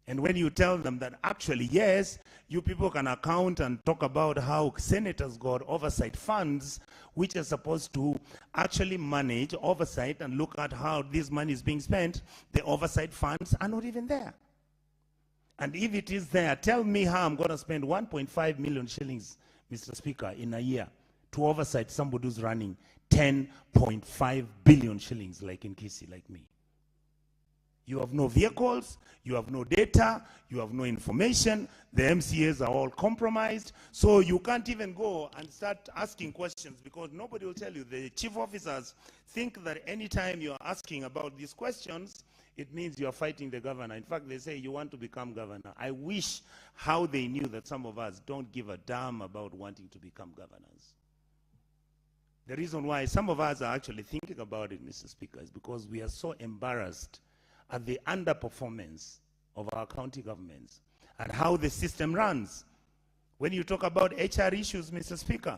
And when you tell them that actually, yes, you people can account and talk about how senators got oversight funds, which are supposed to actually manage oversight and look at how this money is being spent, the oversight funds are not even there. And if it is there, tell me how I'm going to spend 1.5 million shillings, Mr. Speaker, in a year to oversight somebody who's running 10.5 billion shillings like in Kisii, like me. You have no vehicles, you have no data, you have no information, the MCAs are all compromised, so you can't even go and start asking questions because nobody will tell you. The chief officers think that anytime you're asking about these questions, it means you're fighting the governor. In fact, they say you want to become governor. I wish how they knew that some of us don't give a damn about wanting to become governors. The reason why some of us are actually thinking about it, Mr. Speaker, is because we are so embarrassed at the underperformance of our county governments and how the system runs. When you talk about HR issues, Mr. Speaker,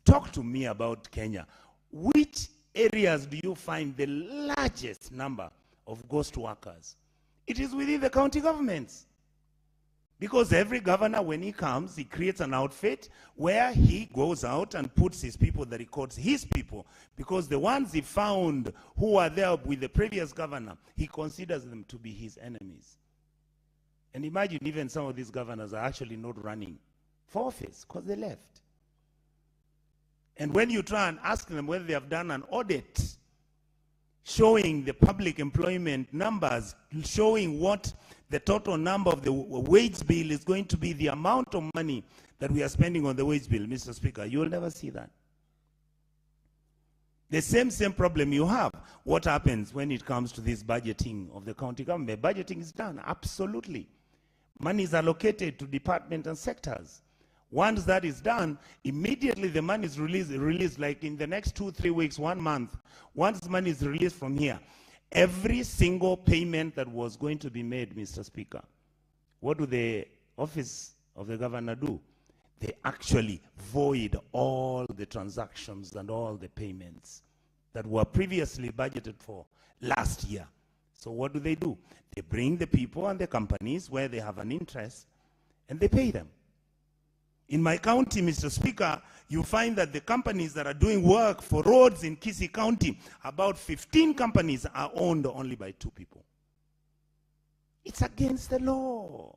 talk to me about Kenya. Which areas do you find the largest number of ghost workers? It is within the county governments. Because every governor, when he comes, he creates an outfit where he goes out and puts his people that he calls his people. Because the ones he found who were there with the previous governor, he considers them to be his enemies. And imagine even some of these governors are actually not running for office because they left. And when you try and ask them whether they have done an audit showing the public employment numbers, showing what the total number of the wage bill is going to be, the amount of money that we are spending on the wage bill, Mr. Speaker, you will never see that. The same problem you have. What happens when it comes to this budgeting of the county government? Budgeting is done, absolutely. Money is allocated to departments and sectors. Once that is done, immediately the money is released like in the next 2-3 weeks, 1 month. Once money is released from here, every single payment that was going to be made, Mr. Speaker, what do the office of the governor do? They actually void all the transactions and all the payments that were previously budgeted for last year. So what do? They bring the people and the companies where they have an interest and they pay them. In my county, Mr. Speaker, you find that the companies that are doing work for roads in Kisii County, about 15 companies are owned only by 2 people. It's against the law.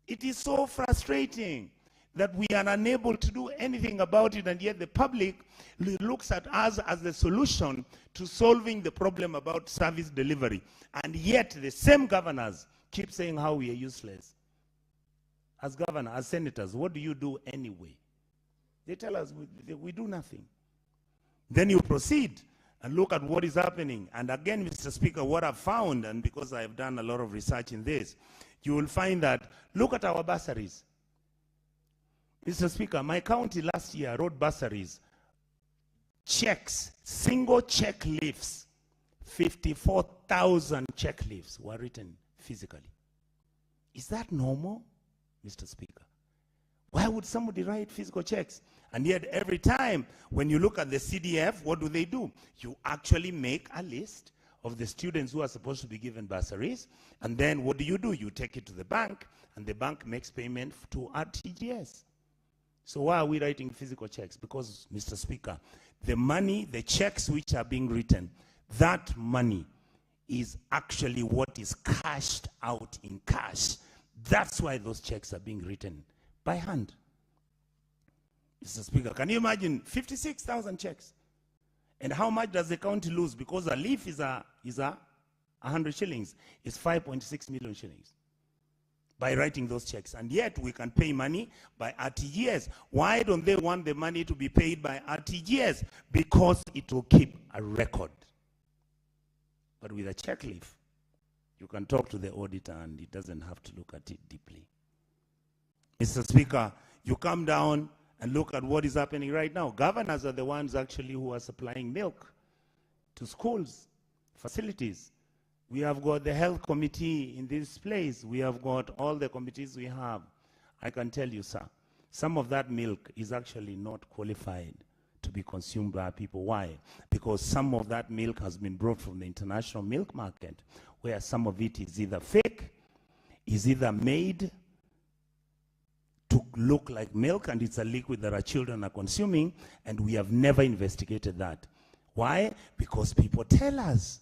It is so frustrating that we are unable to do anything about it, and yet the public looks at us as the solution to solving the problem about service delivery. And yet the same governors keep saying how we are useless. As governor, as senators, what do you do anyway? They tell us we do nothing. Then you proceed and look at what is happening. And again, Mr. Speaker, what I've found, and because I have done a lot of research in this, you will find that, look at our bursaries. Mr. Speaker, my county last year wrote bursaries, checks, single check leaves, 54,000 check leaves were written physically. Is that normal, Mr. Speaker? Why would somebody write physical checks? And yet every time when you look at the CDF, what do? You actually make a list of the students who are supposed to be given bursaries, and then what do? You take it to the bank, and the bank makes payment to RTGS. So why are we writing physical checks? Because, Mr. Speaker, the money, the checks which are being written, that money is actually what is cashed out in cash. That's why those checks are being written by hand. Mr. Speaker, can you imagine 56,000 checks? And how much does the county lose? Because a leaf is 100 shillings. It's 5.6 million shillings by writing those checks. And yet we can pay money by RTGS. Why don't they want the money to be paid by RTGS? Because it will keep a record. But with a check leaf, you can talk to the auditor and it doesn't have to look at it deeply. Mr. Speaker, you come down and look at what is happening right now. Governors are the ones actually who are supplying milk to schools, facilities. We have got the health committee in this place. We have got all the committees we have. I can tell you, sir, some of that milk is actually not qualified to be consumed by people. Why? Because some of that milk has been brought from the international milk market, where some of it is either fake, is either made to look like milk, and it's a liquid that our children are consuming, and we have never investigated that. Why? Because people tell us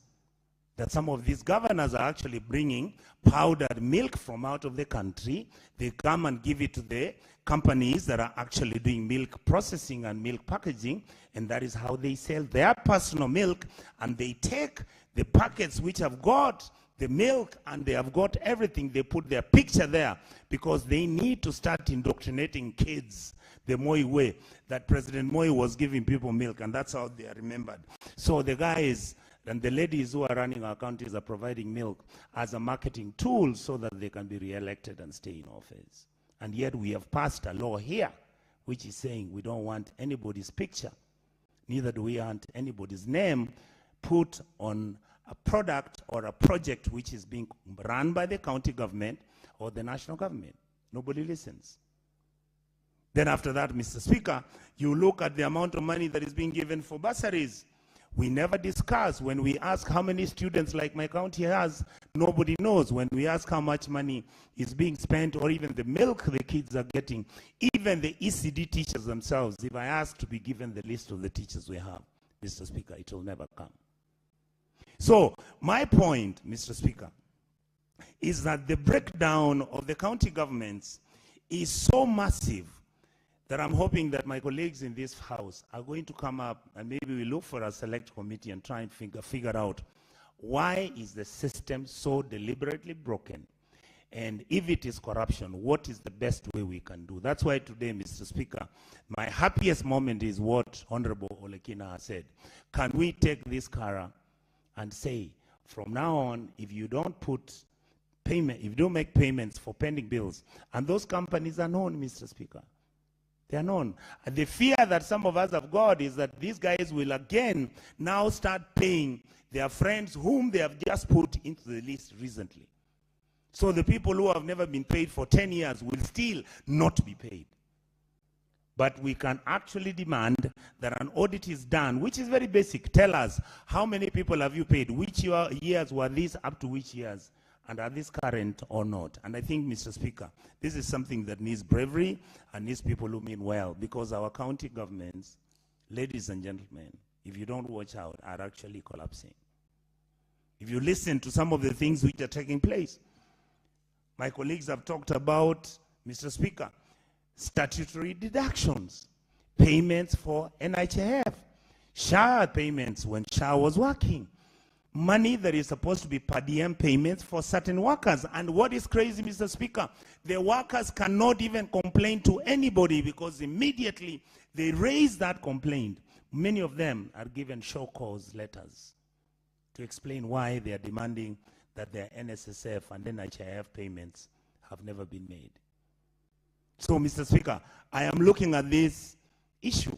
that some of these governors are actually bringing powdered milk from out of the country. They come and give it to the companies that are actually doing milk processing and milk packaging, and that is how they sell their personal milk. And they take the packets which have got the milk and they have got everything, they put their picture there because they need to start indoctrinating kids the Moi way, that President Moi was giving people milk, and that's how they are remembered. So the guys and the ladies who are running our counties are providing milk as a marketing tool so that they can be re-elected and stay in office. And yet we have passed a law here which is saying we don't want anybody's picture, neither do we want anybody's name put on a product or a project which is being run by the county government or the national government. Nobody listens. Then after that, Mr. Speaker, you look at the amount of money that is being given for bursaries. We never discuss when we ask how many students like my county has nobody knows. When we ask how much money is being spent, or even the milk the kids are getting, even the ECD teachers themselves, if I ask to be given the list of the teachers we have, Mr. Speaker, it will never come. So my point, Mr. Speaker, is that the breakdown of the county governments is so massive that I'm hoping that my colleagues in this house are going to come up and maybe we look for a select committee and try and figure out why is the system so deliberately broken, and if it is corruption, what is the best way we can do. That's why today, Mr. Speaker, my happiest moment is what Honorable Olekina has said. Can we take this Kara and say, from now on, if you don't put payment, if you don't make payments for pending bills, and those companies are known, Mr. Speaker, they are known. And the fear that some of us have got is that these guys will again now start paying their friends whom they have just put into the list recently. So the people who have never been paid for 10 years will still not be paid. But we can actually demand that an audit is done, which is very basic. Tell us, how many people have you paid? Which years were these up to which years? And are these current or not? And I think, Mr. Speaker, this is something that needs bravery and needs people who mean well, because our county governments, ladies and gentlemen, if you don't watch out, are actually collapsing. If you listen to some of the things which are taking place, my colleagues have talked about, Mr. Speaker, statutory deductions, payments for NHIF, SHA payments when SHA was working, money that is supposed to be per diem payments for certain workers. And what is crazy, Mr. Speaker, the workers cannot even complain to anybody, because immediately they raise that complaint, many of them are given show cause letters to explain why they are demanding that their NSSF and NHIF payments have never been made. So, Mr. Speaker, I am looking at this issue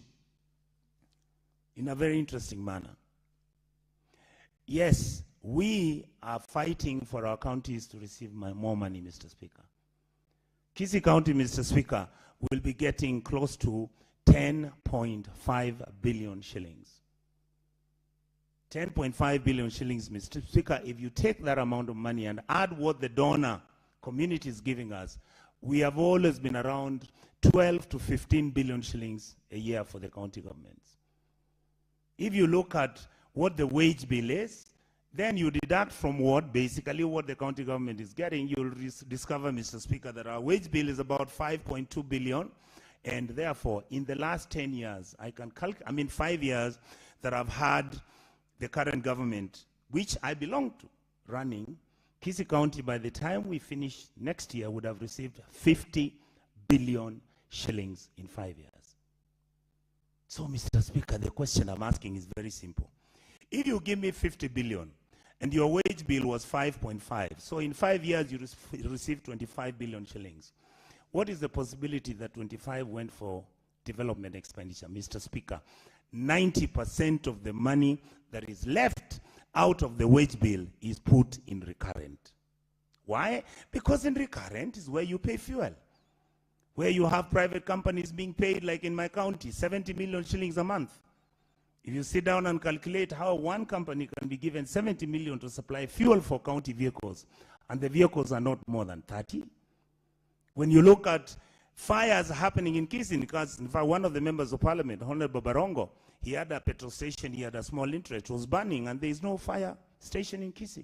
in a very interesting manner. Yes, we are fighting for our counties to receive more money, Mr. Speaker. Kisii County, Mr. Speaker, will be getting close to 10.5 billion shillings. 10.5 billion shillings, Mr. Speaker. If you take that amount of money and add what the donor community is giving us, we have always been around 12 to 15 billion shillings a year for the county governments. If you look at what the wage bill is, then you deduct from what basically what the county government is getting, you'll discover, Mr. Speaker, that our wage bill is about 5.2 billion, and therefore in the last 10 years, 5 years that I've had the current government, which I belong to, running, Kisii County, by the time we finish next year, would have received 50 billion shillings in 5 years. So, Mr. Speaker, the question I'm asking is very simple. If you give me 50 billion and your wage bill was 5.5, so in 5 years you received 25 billion shillings, what is the possibility that 25 went for development expenditure? Mr. Speaker, 90% of the money that is left out of the wage bill is put in recurrent. Why? Because in recurrent is where you pay fuel, where you have private companies being paid, like in my county, 70 million shillings a month. If you sit down and calculate how one company can be given 70 million to supply fuel for county vehicles, and the vehicles are not more than 30. When you look at fires happening in Kisii, because in fact one of the members of parliament, Honorable Barongo, he had a petrol station, he had a small interest, it was burning, and there is no fire station in Kisii.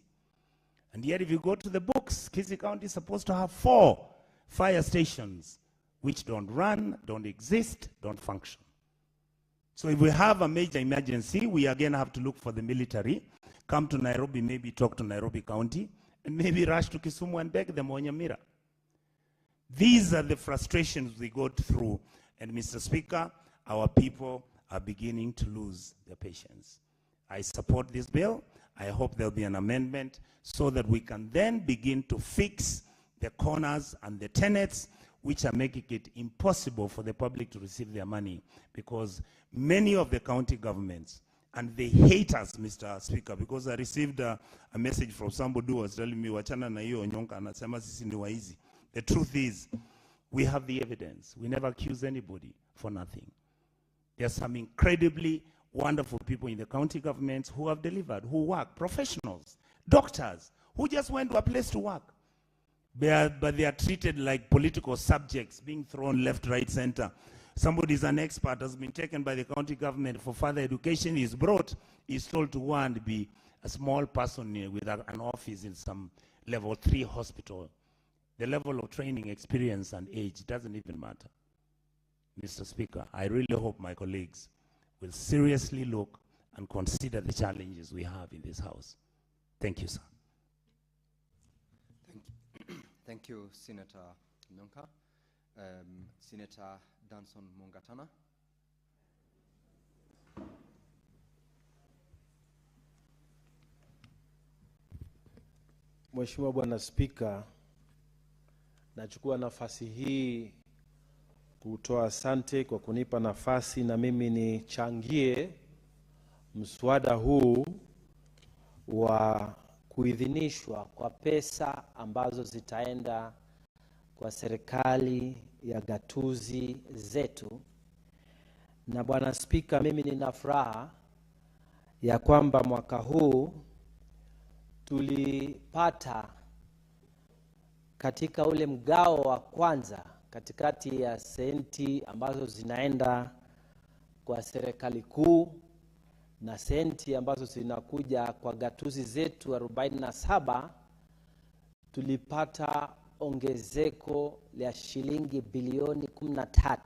And yet if you go to the books, Kisii County is supposed to have 4 fire stations, which don't run, don't exist, don't function. So if we have a major emergency, we again have to look for the military, come to Nairobi, maybe talk to Nairobi County, and maybe rush to Kisumu and beg them on Nyamira. These are the frustrations we go through, and Mr. Speaker, our people are beginning to lose their patience. I support this bill. I hope there'll be an amendment so that we can then begin to fix the corners and the tenets which are making it impossible for the public to receive their money, because many of the county governments, and they hate us, Mr. Speaker, because I received a message from somebody who was telling me, wachana na hiyo onyonka, anasema sisi ni waizi. The truth is, we have the evidence. We never accuse anybody for nothing. There are some incredibly wonderful people in the county governments who have delivered, who work, professionals, doctors, who just went to a place to work. But they are treated like political subjects, being thrown left, right, center. Somebody is an expert, has been taken by the county government for further education, is brought, is told to go and be a small person with an office in some level 3 hospital. The level of training, experience, and age doesn't even matter. Mr. Speaker, I really hope my colleagues will seriously look and consider the challenges we have in this House. Thank you, sir. Thank you, Senator Nyonka. Senator Danson Mungatana. Mheshimiwa Bwana Spika, nachukua nafasi hii kutoa asante kwa kunipa nafasi na mimi nichangie mswada huu wa kuidhinishwa kwa pesa ambazo zitaenda kwa serikali ya gatuzi zetu. Na Bwana Spika, mimi nina furaha ya kwamba mwaka huu tulipata katika ule mgao wa kwanza katikati ya senti ambazo zinaenda kwa serikali kuu na senti ambazo zinakuja kwa gatuzi zetu 47, tulipata ongezeko la shilingi bilioni 13.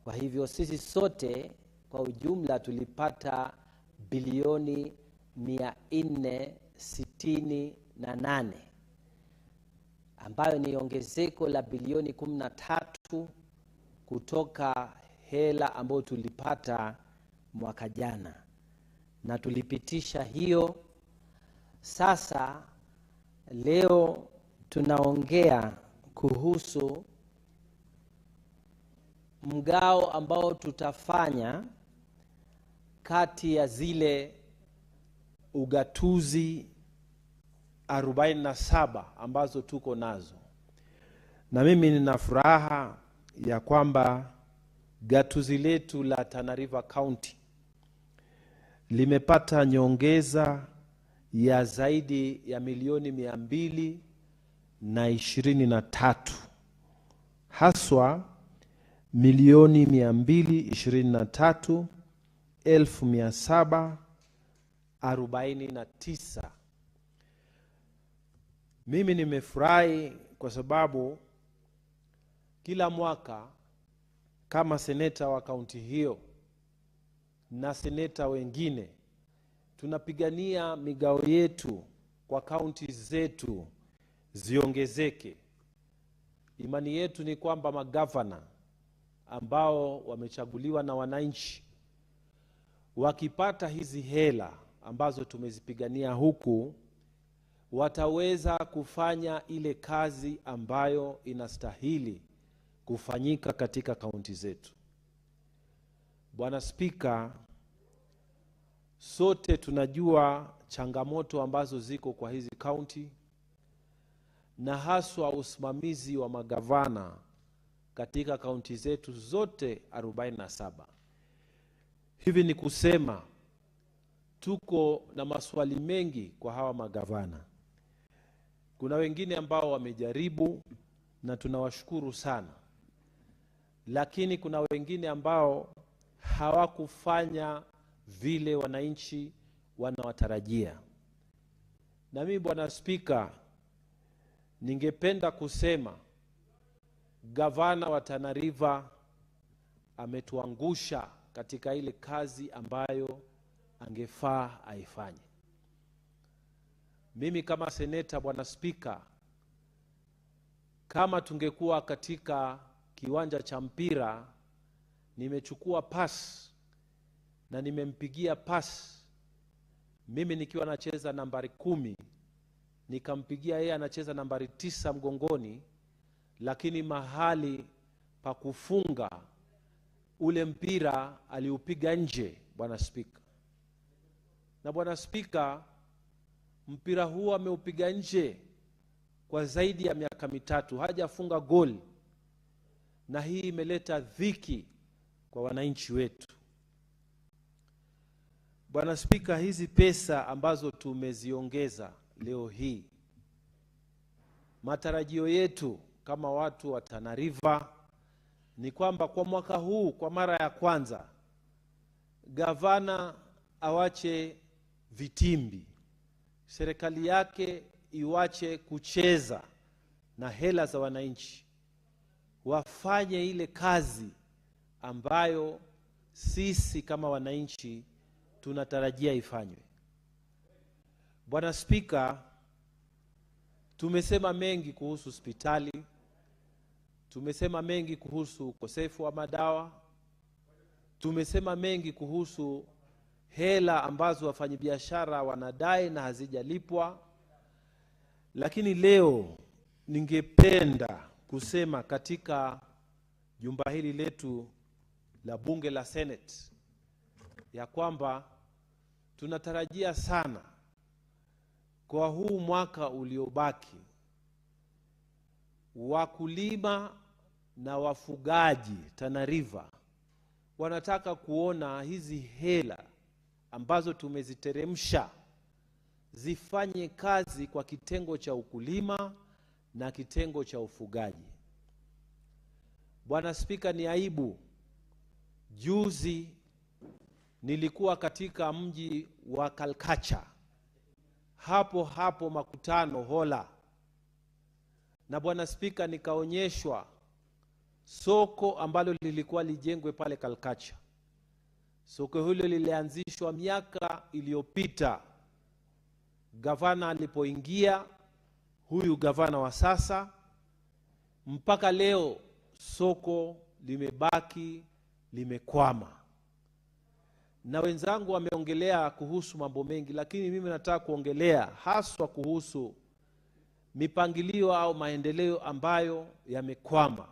Kwa hivyo sisi sote kwa ujumla tulipata bilioni 468, ambayo ni ongezeko la bilioni 13 kutoka hela ambayo tulipata mwaka jana, na tulipitisha hiyo. Sasa leo tunaongea kuhusu mgao ambao tutafanya kati ya zile ugatuzi 47 ambazo tuko nazo. Na mimi nina furaha ya kwamba gatuzi letu la Tana River County limepata nyongeza ya zaidi ya milioni 223, haswa milioni 223,749. Mimi nimefurahi kwa sababu kila mwaka kama seneta wa kaunti hiyo na seneta wengine tunapigania migao yetu kwa kaunti zetu ziongezeke. Imani yetu ni kwamba magavana ambao wamechaguliwa na wananchi wakipata hizi hela ambazo tumezipigania huku, wataweza kufanya ile kazi ambayo inastahili kufanyika katika kaunti zetu. Bwana Spika, sote tunajua changamoto ambazo ziko kwa hizi kaunti, na haswa usimamizi wa magavana katika kaunti zetu zote 47. Hivi ni kusema tuko na maswali mengi kwa hawa magavana. Kuna wengine ambao wamejaribu na tunawashukuru sana, lakini kuna wengine ambao hawakufanya vile wananchi wanawatarajia. Na mimi Bwana Spika, ningependa kusema gavana wa Tana River ametuangusha katika ile kazi ambayo angefaa aifanye. Mimi kama seneta Bwana Spika, kama tungekuwa katika kiwanja cha mpira, nimechukua pass na nimempigia pass, mimi nikiwa nacheza nambari 10, nikampigia yeye anacheza nambari 9 mgongoni, lakini mahali pa kufunga ule mpira aliupiga nje Bwana Spika. Na Bwana Spika, mpira huo ameupiga nje kwa zaidi ya miaka 3, hajafunga goli, na hii imeleta dhiki kwa wananchi wetu. Bwana Spika, hizi pesa ambazo tumeziongeza leo hii. Matarajio yetu kama watu wa Tana River ni kwamba kwa mwaka huu kwa mara ya kwanza gavana awache vitimbi, serikali yake iwache kucheza na hela za wananchi, wafanye ile kazi ambayo sisi kama wananchi tunatarajia ifanywe. Bwana Spika, tumesema mengi kuhusu hospitali, tumesema mengi kuhusu ukosefu wa madawa, tumesema mengi kuhusu hela ambazo wafanyabiashara wanadai na hazijalipwa. Lakini leo ningependa kusema katika jumba hili letu la bunge la Senate ya kwamba tunatarajia sana kwa huu mwaka uliobaki, wakulima na wafugaji Tana River wanataka kuona hizi hela ambazo tumeziteremsha zifanye kazi kwa kitengo cha ukulima na kitengo cha ufugaji. Bwana Spika, ni aibu, juzi nilikuwa katika mji wa Kalkacha, hapo makutano Hola, na Bwana Spika, nikaonyeshwa soko ambalo lilikuwa lijengwe pale Kalkacha. Soko hilo lilianzishwa miaka iliyopita gavana alipoingia, huyu gavana wa sasa. Mpaka leo soko limebaki limekwama. Na wenzangu wameongelea kuhusu mambo mengi, lakini mimi nataka kuongelea haswa kuhusu mipangilio au maendeleo ambayo yamekwama.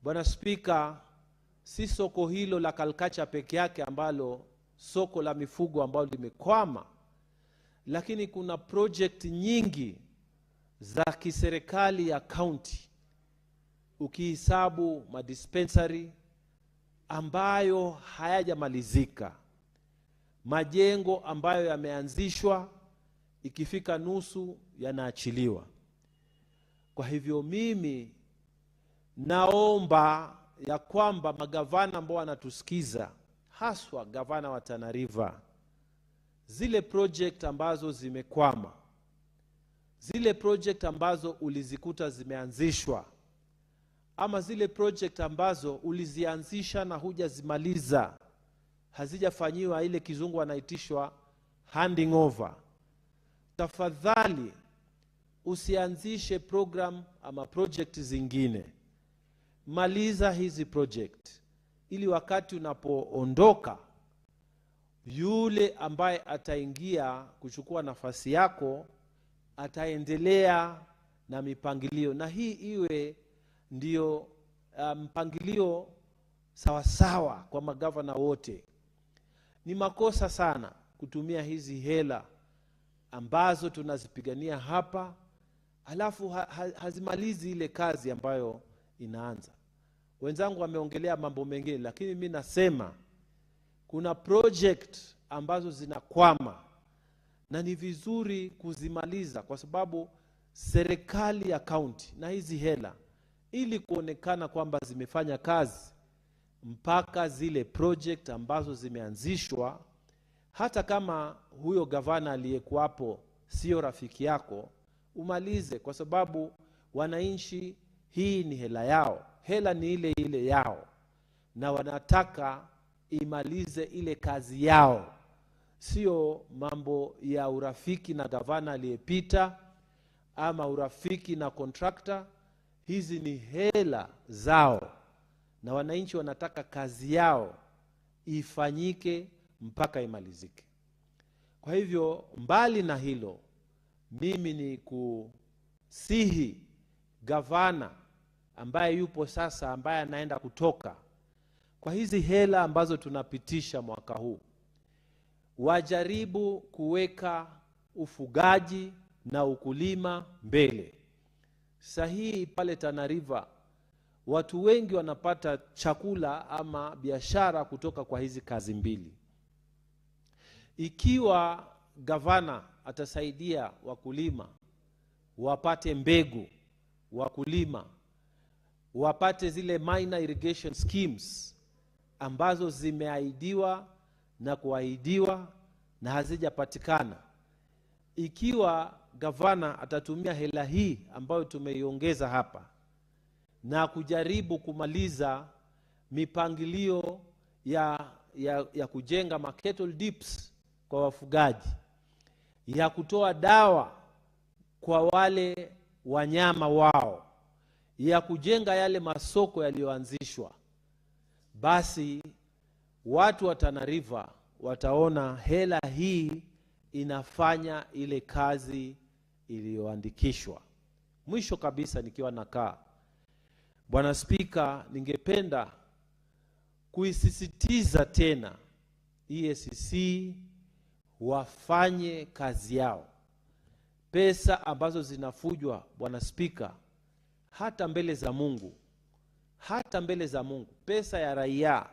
Bwana Spika, si soko hilo la Kalkacha peke yake ambalo soko la mifugo ambalo limekwama, lakini kuna project nyingi za kiserikali ya county, ukihesabu madispensary ambayo hayajamalizika, majengo ambayo yameanzishwa ikifika nusu yanaachiliwa. Kwa hivyo mimi naomba ya kwamba magavana ambao wanatusikiza, haswa gavana wa Tana River, zile project ambazo zimekwama, zile project ambazo ulizikuta zimeanzishwa, ama zile project ambazo ulizianzisha na hujazimaliza, hazijafanyiwa ile kizungu wanaitishwa handing over, tafadhali usianzishe program ama project zingine. Maliza hizi project ili wakati unapoondoka, yule ambaye ataingia kuchukua nafasi yako ataendelea na mipangilio, na hii iwe ndio mpangilio sawasawa kwa magavana wote. Ni makosa sana kutumia hizi hela ambazo tunazipigania hapa alafu hazimalizi ile kazi ambayo inaanza. Wenzangu wameongelea mambo mengine, lakini mimi nasema kuna project ambazo zinakwama na ni vizuri kuzimaliza, kwa sababu serikali ya county na hizi hela, ili kuonekana kwamba zimefanya kazi, mpaka zile project ambazo zimeanzishwa, hata kama huyo gavana aliyekuwapo sio rafiki yako, umalize, kwa sababu wananchi hii ni hela yao, hela ni ile ile yao, na wanataka imalize ile kazi yao, sio mambo ya urafiki na gavana aliyepita ama urafiki na contractor. Hizi ni hela zao na wananchi wanataka kazi yao ifanyike mpaka imalizike. Kwa hivyo mbali na hilo, mimi ni kusihi gavana ambaye yupo sasa, ambaye anaenda kutoka, kwa hizi hela ambazo tunapitisha mwaka huu, wajaribu kuweka ufugaji na ukulima mbele. Sahihi pale Tana River watu wengi wanapata chakula ama biashara kutoka kwa hizi kazi mbili. Ikiwa gavana atasaidia wakulima wapate mbegu, wakulima wapate zile minor irrigation schemes ambazo zimeahidiwa na kuahidiwa na hazijapatikana. Ikiwa gavana atatumia hela hii ambayo tumeiongeza hapa na kujaribu kumaliza mipangilio ya kujenga cattle dips kwa wafugaji, ya kutoa dawa kwa wale wanyama wao, ya kujenga yale masoko yaliyoanzishwa, basi watu wa Tana River wataona hela hii inafanya ile kazi iliyoandikishwa. Mwisho kabisa nikiwa nakaa, Bwana Spika, ningependa kuisisitiza tena EACC wafanye kazi yao. Pesa ambazo zinafujwa, Bwana Spika, hata mbele za Mungu, pesa ya raia,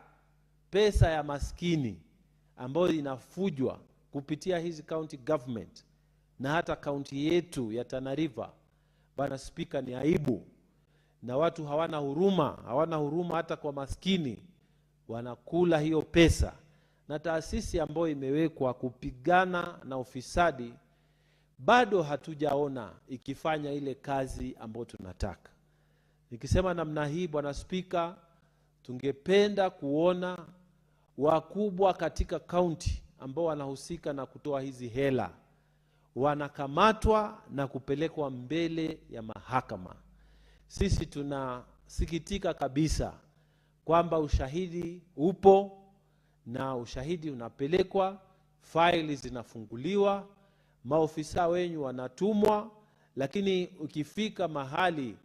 pesa ya maskini ambayo inafujwa kupitia hizi county government na hata county yetu ya Tana River, Bwana Spika, ni aibu. Na watu hawana huruma hata kwa maskini, wanakula hiyo pesa. Na taasisi ambayo imewekwa kupigana na ufisadi bado hatujaona ikifanya ile kazi ambayo tunataka. Nikisema namna hii, Bwana Spika, tungependa kuona wakubwa katika county ambao wanahusika na kutoa hizi hela wanakamatwa na kupelekwa mbele ya mahakama. Sisi tunasikitika kabisa kwamba ushahidi upo na ushahidi unapelekwa, faili zinafunguliwa, maofisa wenyu wanatumwa, lakini ukifika mahali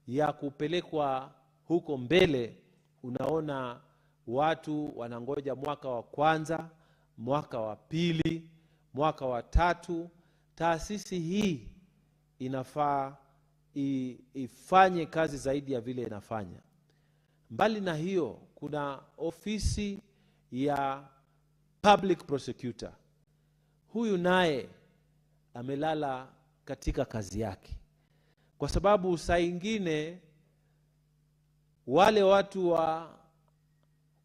ya kupelekwa huko mbele, unaona watu wanangoja mwaka wa kwanza, mwaka wa pili, mwaka wa tatu. Taasisi hii inafaa ifanye kazi zaidi ya vile inafanya. Mbali na hiyo, kuna ofisi ya public prosecutor. Huyu naye amelala katika kazi yake, kwa sababu saa ingine wale watu wa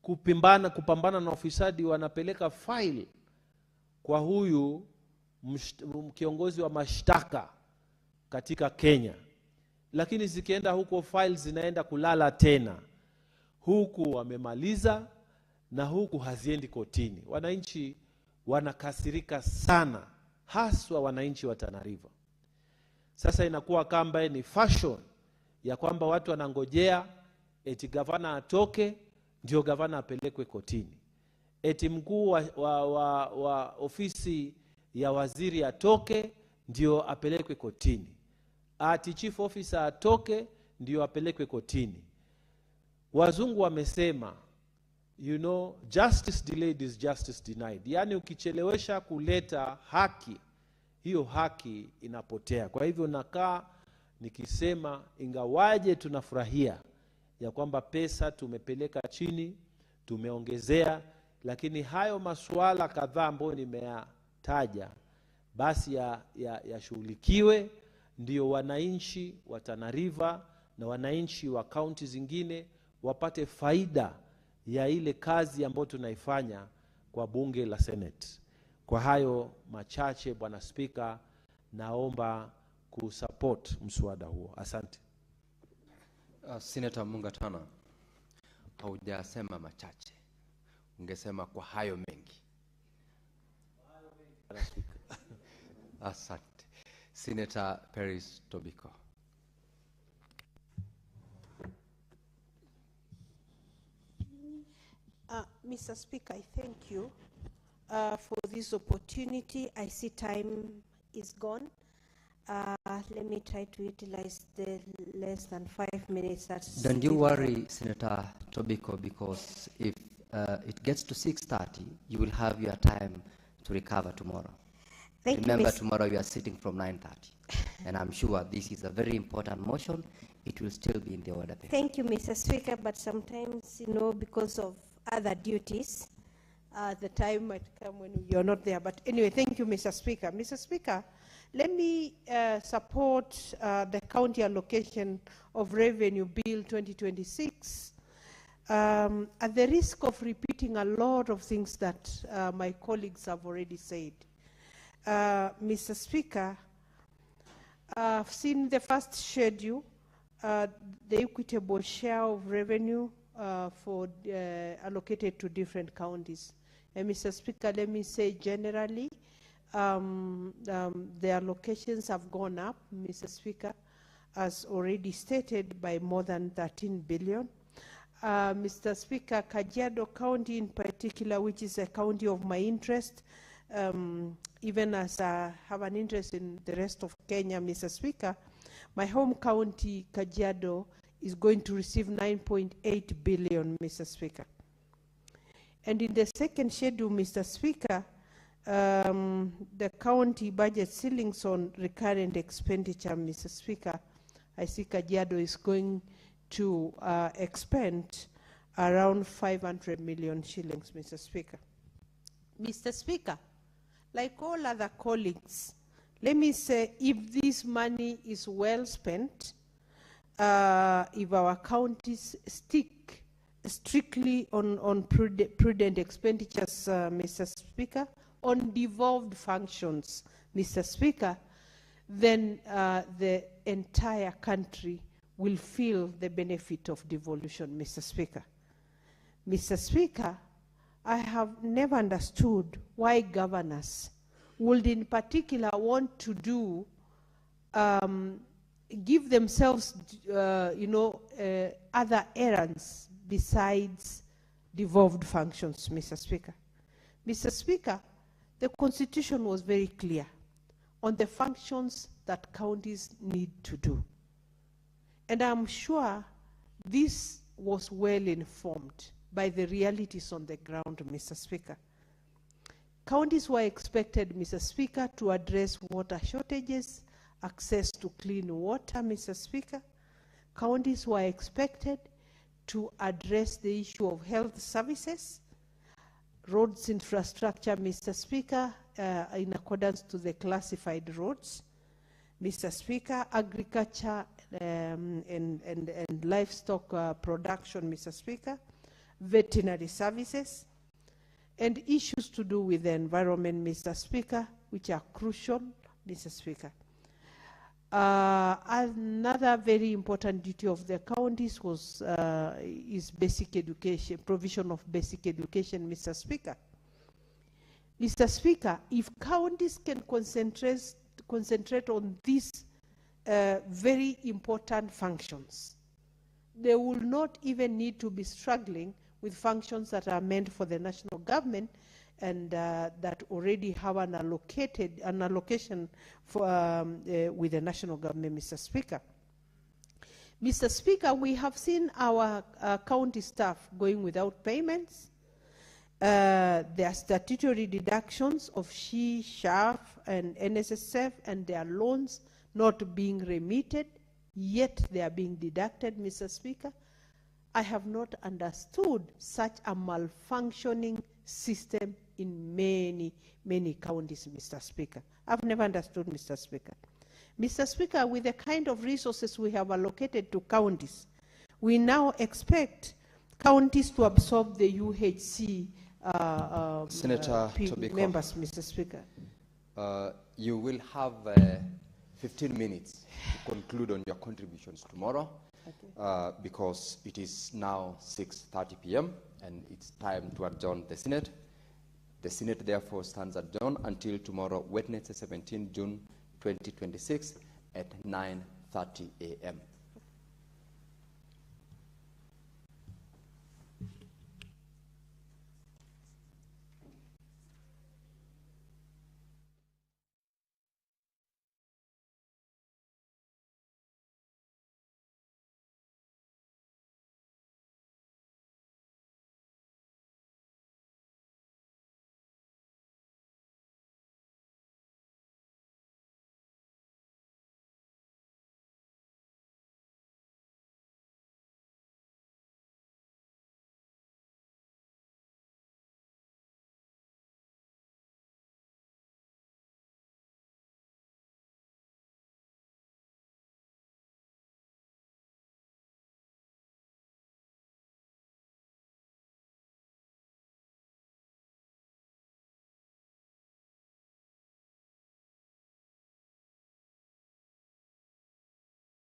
kupambana na ufisadi wanapeleka file kwa huyu kiongozi wa mashtaka katika Kenya, lakini zikienda huko files zinaenda kulala tena, huku wamemaliza na huku haziendi kotini. Wananchi wanakasirika sana, haswa wananchi wa Tana River. Sasa inakuwa kamba ni fashion ya kwamba watu wanangojea eti gavana atoke ndio gavana apelekwe kotini, eti mkuu wa ofisi ya waziri atoke ndio apelekwe kotini, ati chief officer atoke ndio apelekwe kotini. Wazungu wamesema, justice delayed is justice denied. Yani ukichelewesha kuleta haki, hiyo haki inapotea. Kwa hivyo nakaa nikisema, ingawaje tunafurahia ya kwamba pesa tumepeleka chini, tumeongezea, lakini hayo masuala kadhaa ambayo nimeyataja basi yashughulikiwe, ndio wananchi wa Tana River na wananchi wa kaunti zingine wapate faida ya ile kazi ambayo tunaifanya kwa bunge la Senate. Kwa hayo machache, Bwana Spika, naomba kusupport mswada huo. Asante. Senator Mungatana, haujasema machache, ungesema kwa hayo mengi. Asante. Senator Peris Tobiko. Mr. Speaker, I thank you for this opportunity. I see time is gone. Let me try to utilize the less than 5 minutes. Don't you worry, Senator Tobiko, because if it gets to 6:30, you will have your time to recover tomorrow. Remember, tomorrow you are sitting from 9:30. And I'm sure this is a very important motion. It will still be in the order. Thank you, Mr. Speaker, but sometimes, because of other duties, The time might come when you're not there. But anyway, thank you, Mr. Speaker. Mr. Speaker, let me support the county allocation of revenue bill 2026 at the risk of repeating a lot of things that my colleagues have already said. Mr. Speaker, I've seen the first schedule, the equitable share of revenue allocated to different counties. And Mr. Speaker, let me say generally, the allocations have gone up, Mr. Speaker, as already stated, by more than 13 billion. Mr. Speaker, Kajiado County in particular, which is a county of my interest, even as I have an interest in the rest of Kenya, Mr. Speaker, my home county, Kajiado, is going to receive 9.8 billion, Mr. Speaker. And in the second schedule, Mr. Speaker, the county budget ceilings on recurrent expenditure, Mr. Speaker, I see Kajiado is going to expend around 500 million shillings, Mr. Speaker. Mr. Speaker, like all other colleagues, let me say, if this money is well spent, if our counties stick strictly on prudent expenditures, Mr. Speaker, on devolved functions, Mr. Speaker, then the entire country will feel the benefit of devolution, Mr. Speaker. Mr. Speaker, I have never understood why governors would in particular want to do, give themselves, other errands besides devolved functions, Mr. Speaker. Mr. Speaker, the Constitution was very clear on the functions that counties need to do. And I'm sure this was well informed by the realities on the ground, Mr. Speaker. Counties were expected, Mr. Speaker, to address water shortages, access to clean water, Mr. Speaker. Counties were expected to address the issue of health services, roads infrastructure, Mr. Speaker, in accordance to the classified roads. Mr. Speaker, agriculture and livestock production, Mr. Speaker, veterinary services, and issues to do with the environment, Mr. Speaker, which are crucial, Mr. Speaker. Another very important duty of the counties was is basic education, provision of basic education, Mr. Speaker. Mr. Speaker, if counties can concentrate on these very important functions, they will not even need to be struggling with functions that are meant for the national government and that already have an allocation for, with the national government, Mr. Speaker. Mr. Speaker, we have seen our county staff going without payments. Their statutory deductions of SHARF and NSSF and their loans not being remitted, yet they are being deducted, Mr. Speaker. I have not understood such a malfunctioning system in many, many counties, Mr. Speaker. I've never understood, Mr. Speaker. Mr. Speaker, with the kind of resources we have allocated to counties, we now expect counties to absorb the UHC Senator Tobiko, members, Mr. Speaker. You will have 15 minutes to conclude on your contributions tomorrow. Okay. Because it is now 6:30 p.m. and it's time to adjourn the Senate. The Senate therefore stands adjourned until tomorrow, Wednesday, 17 June 2026 at 9:30 a.m.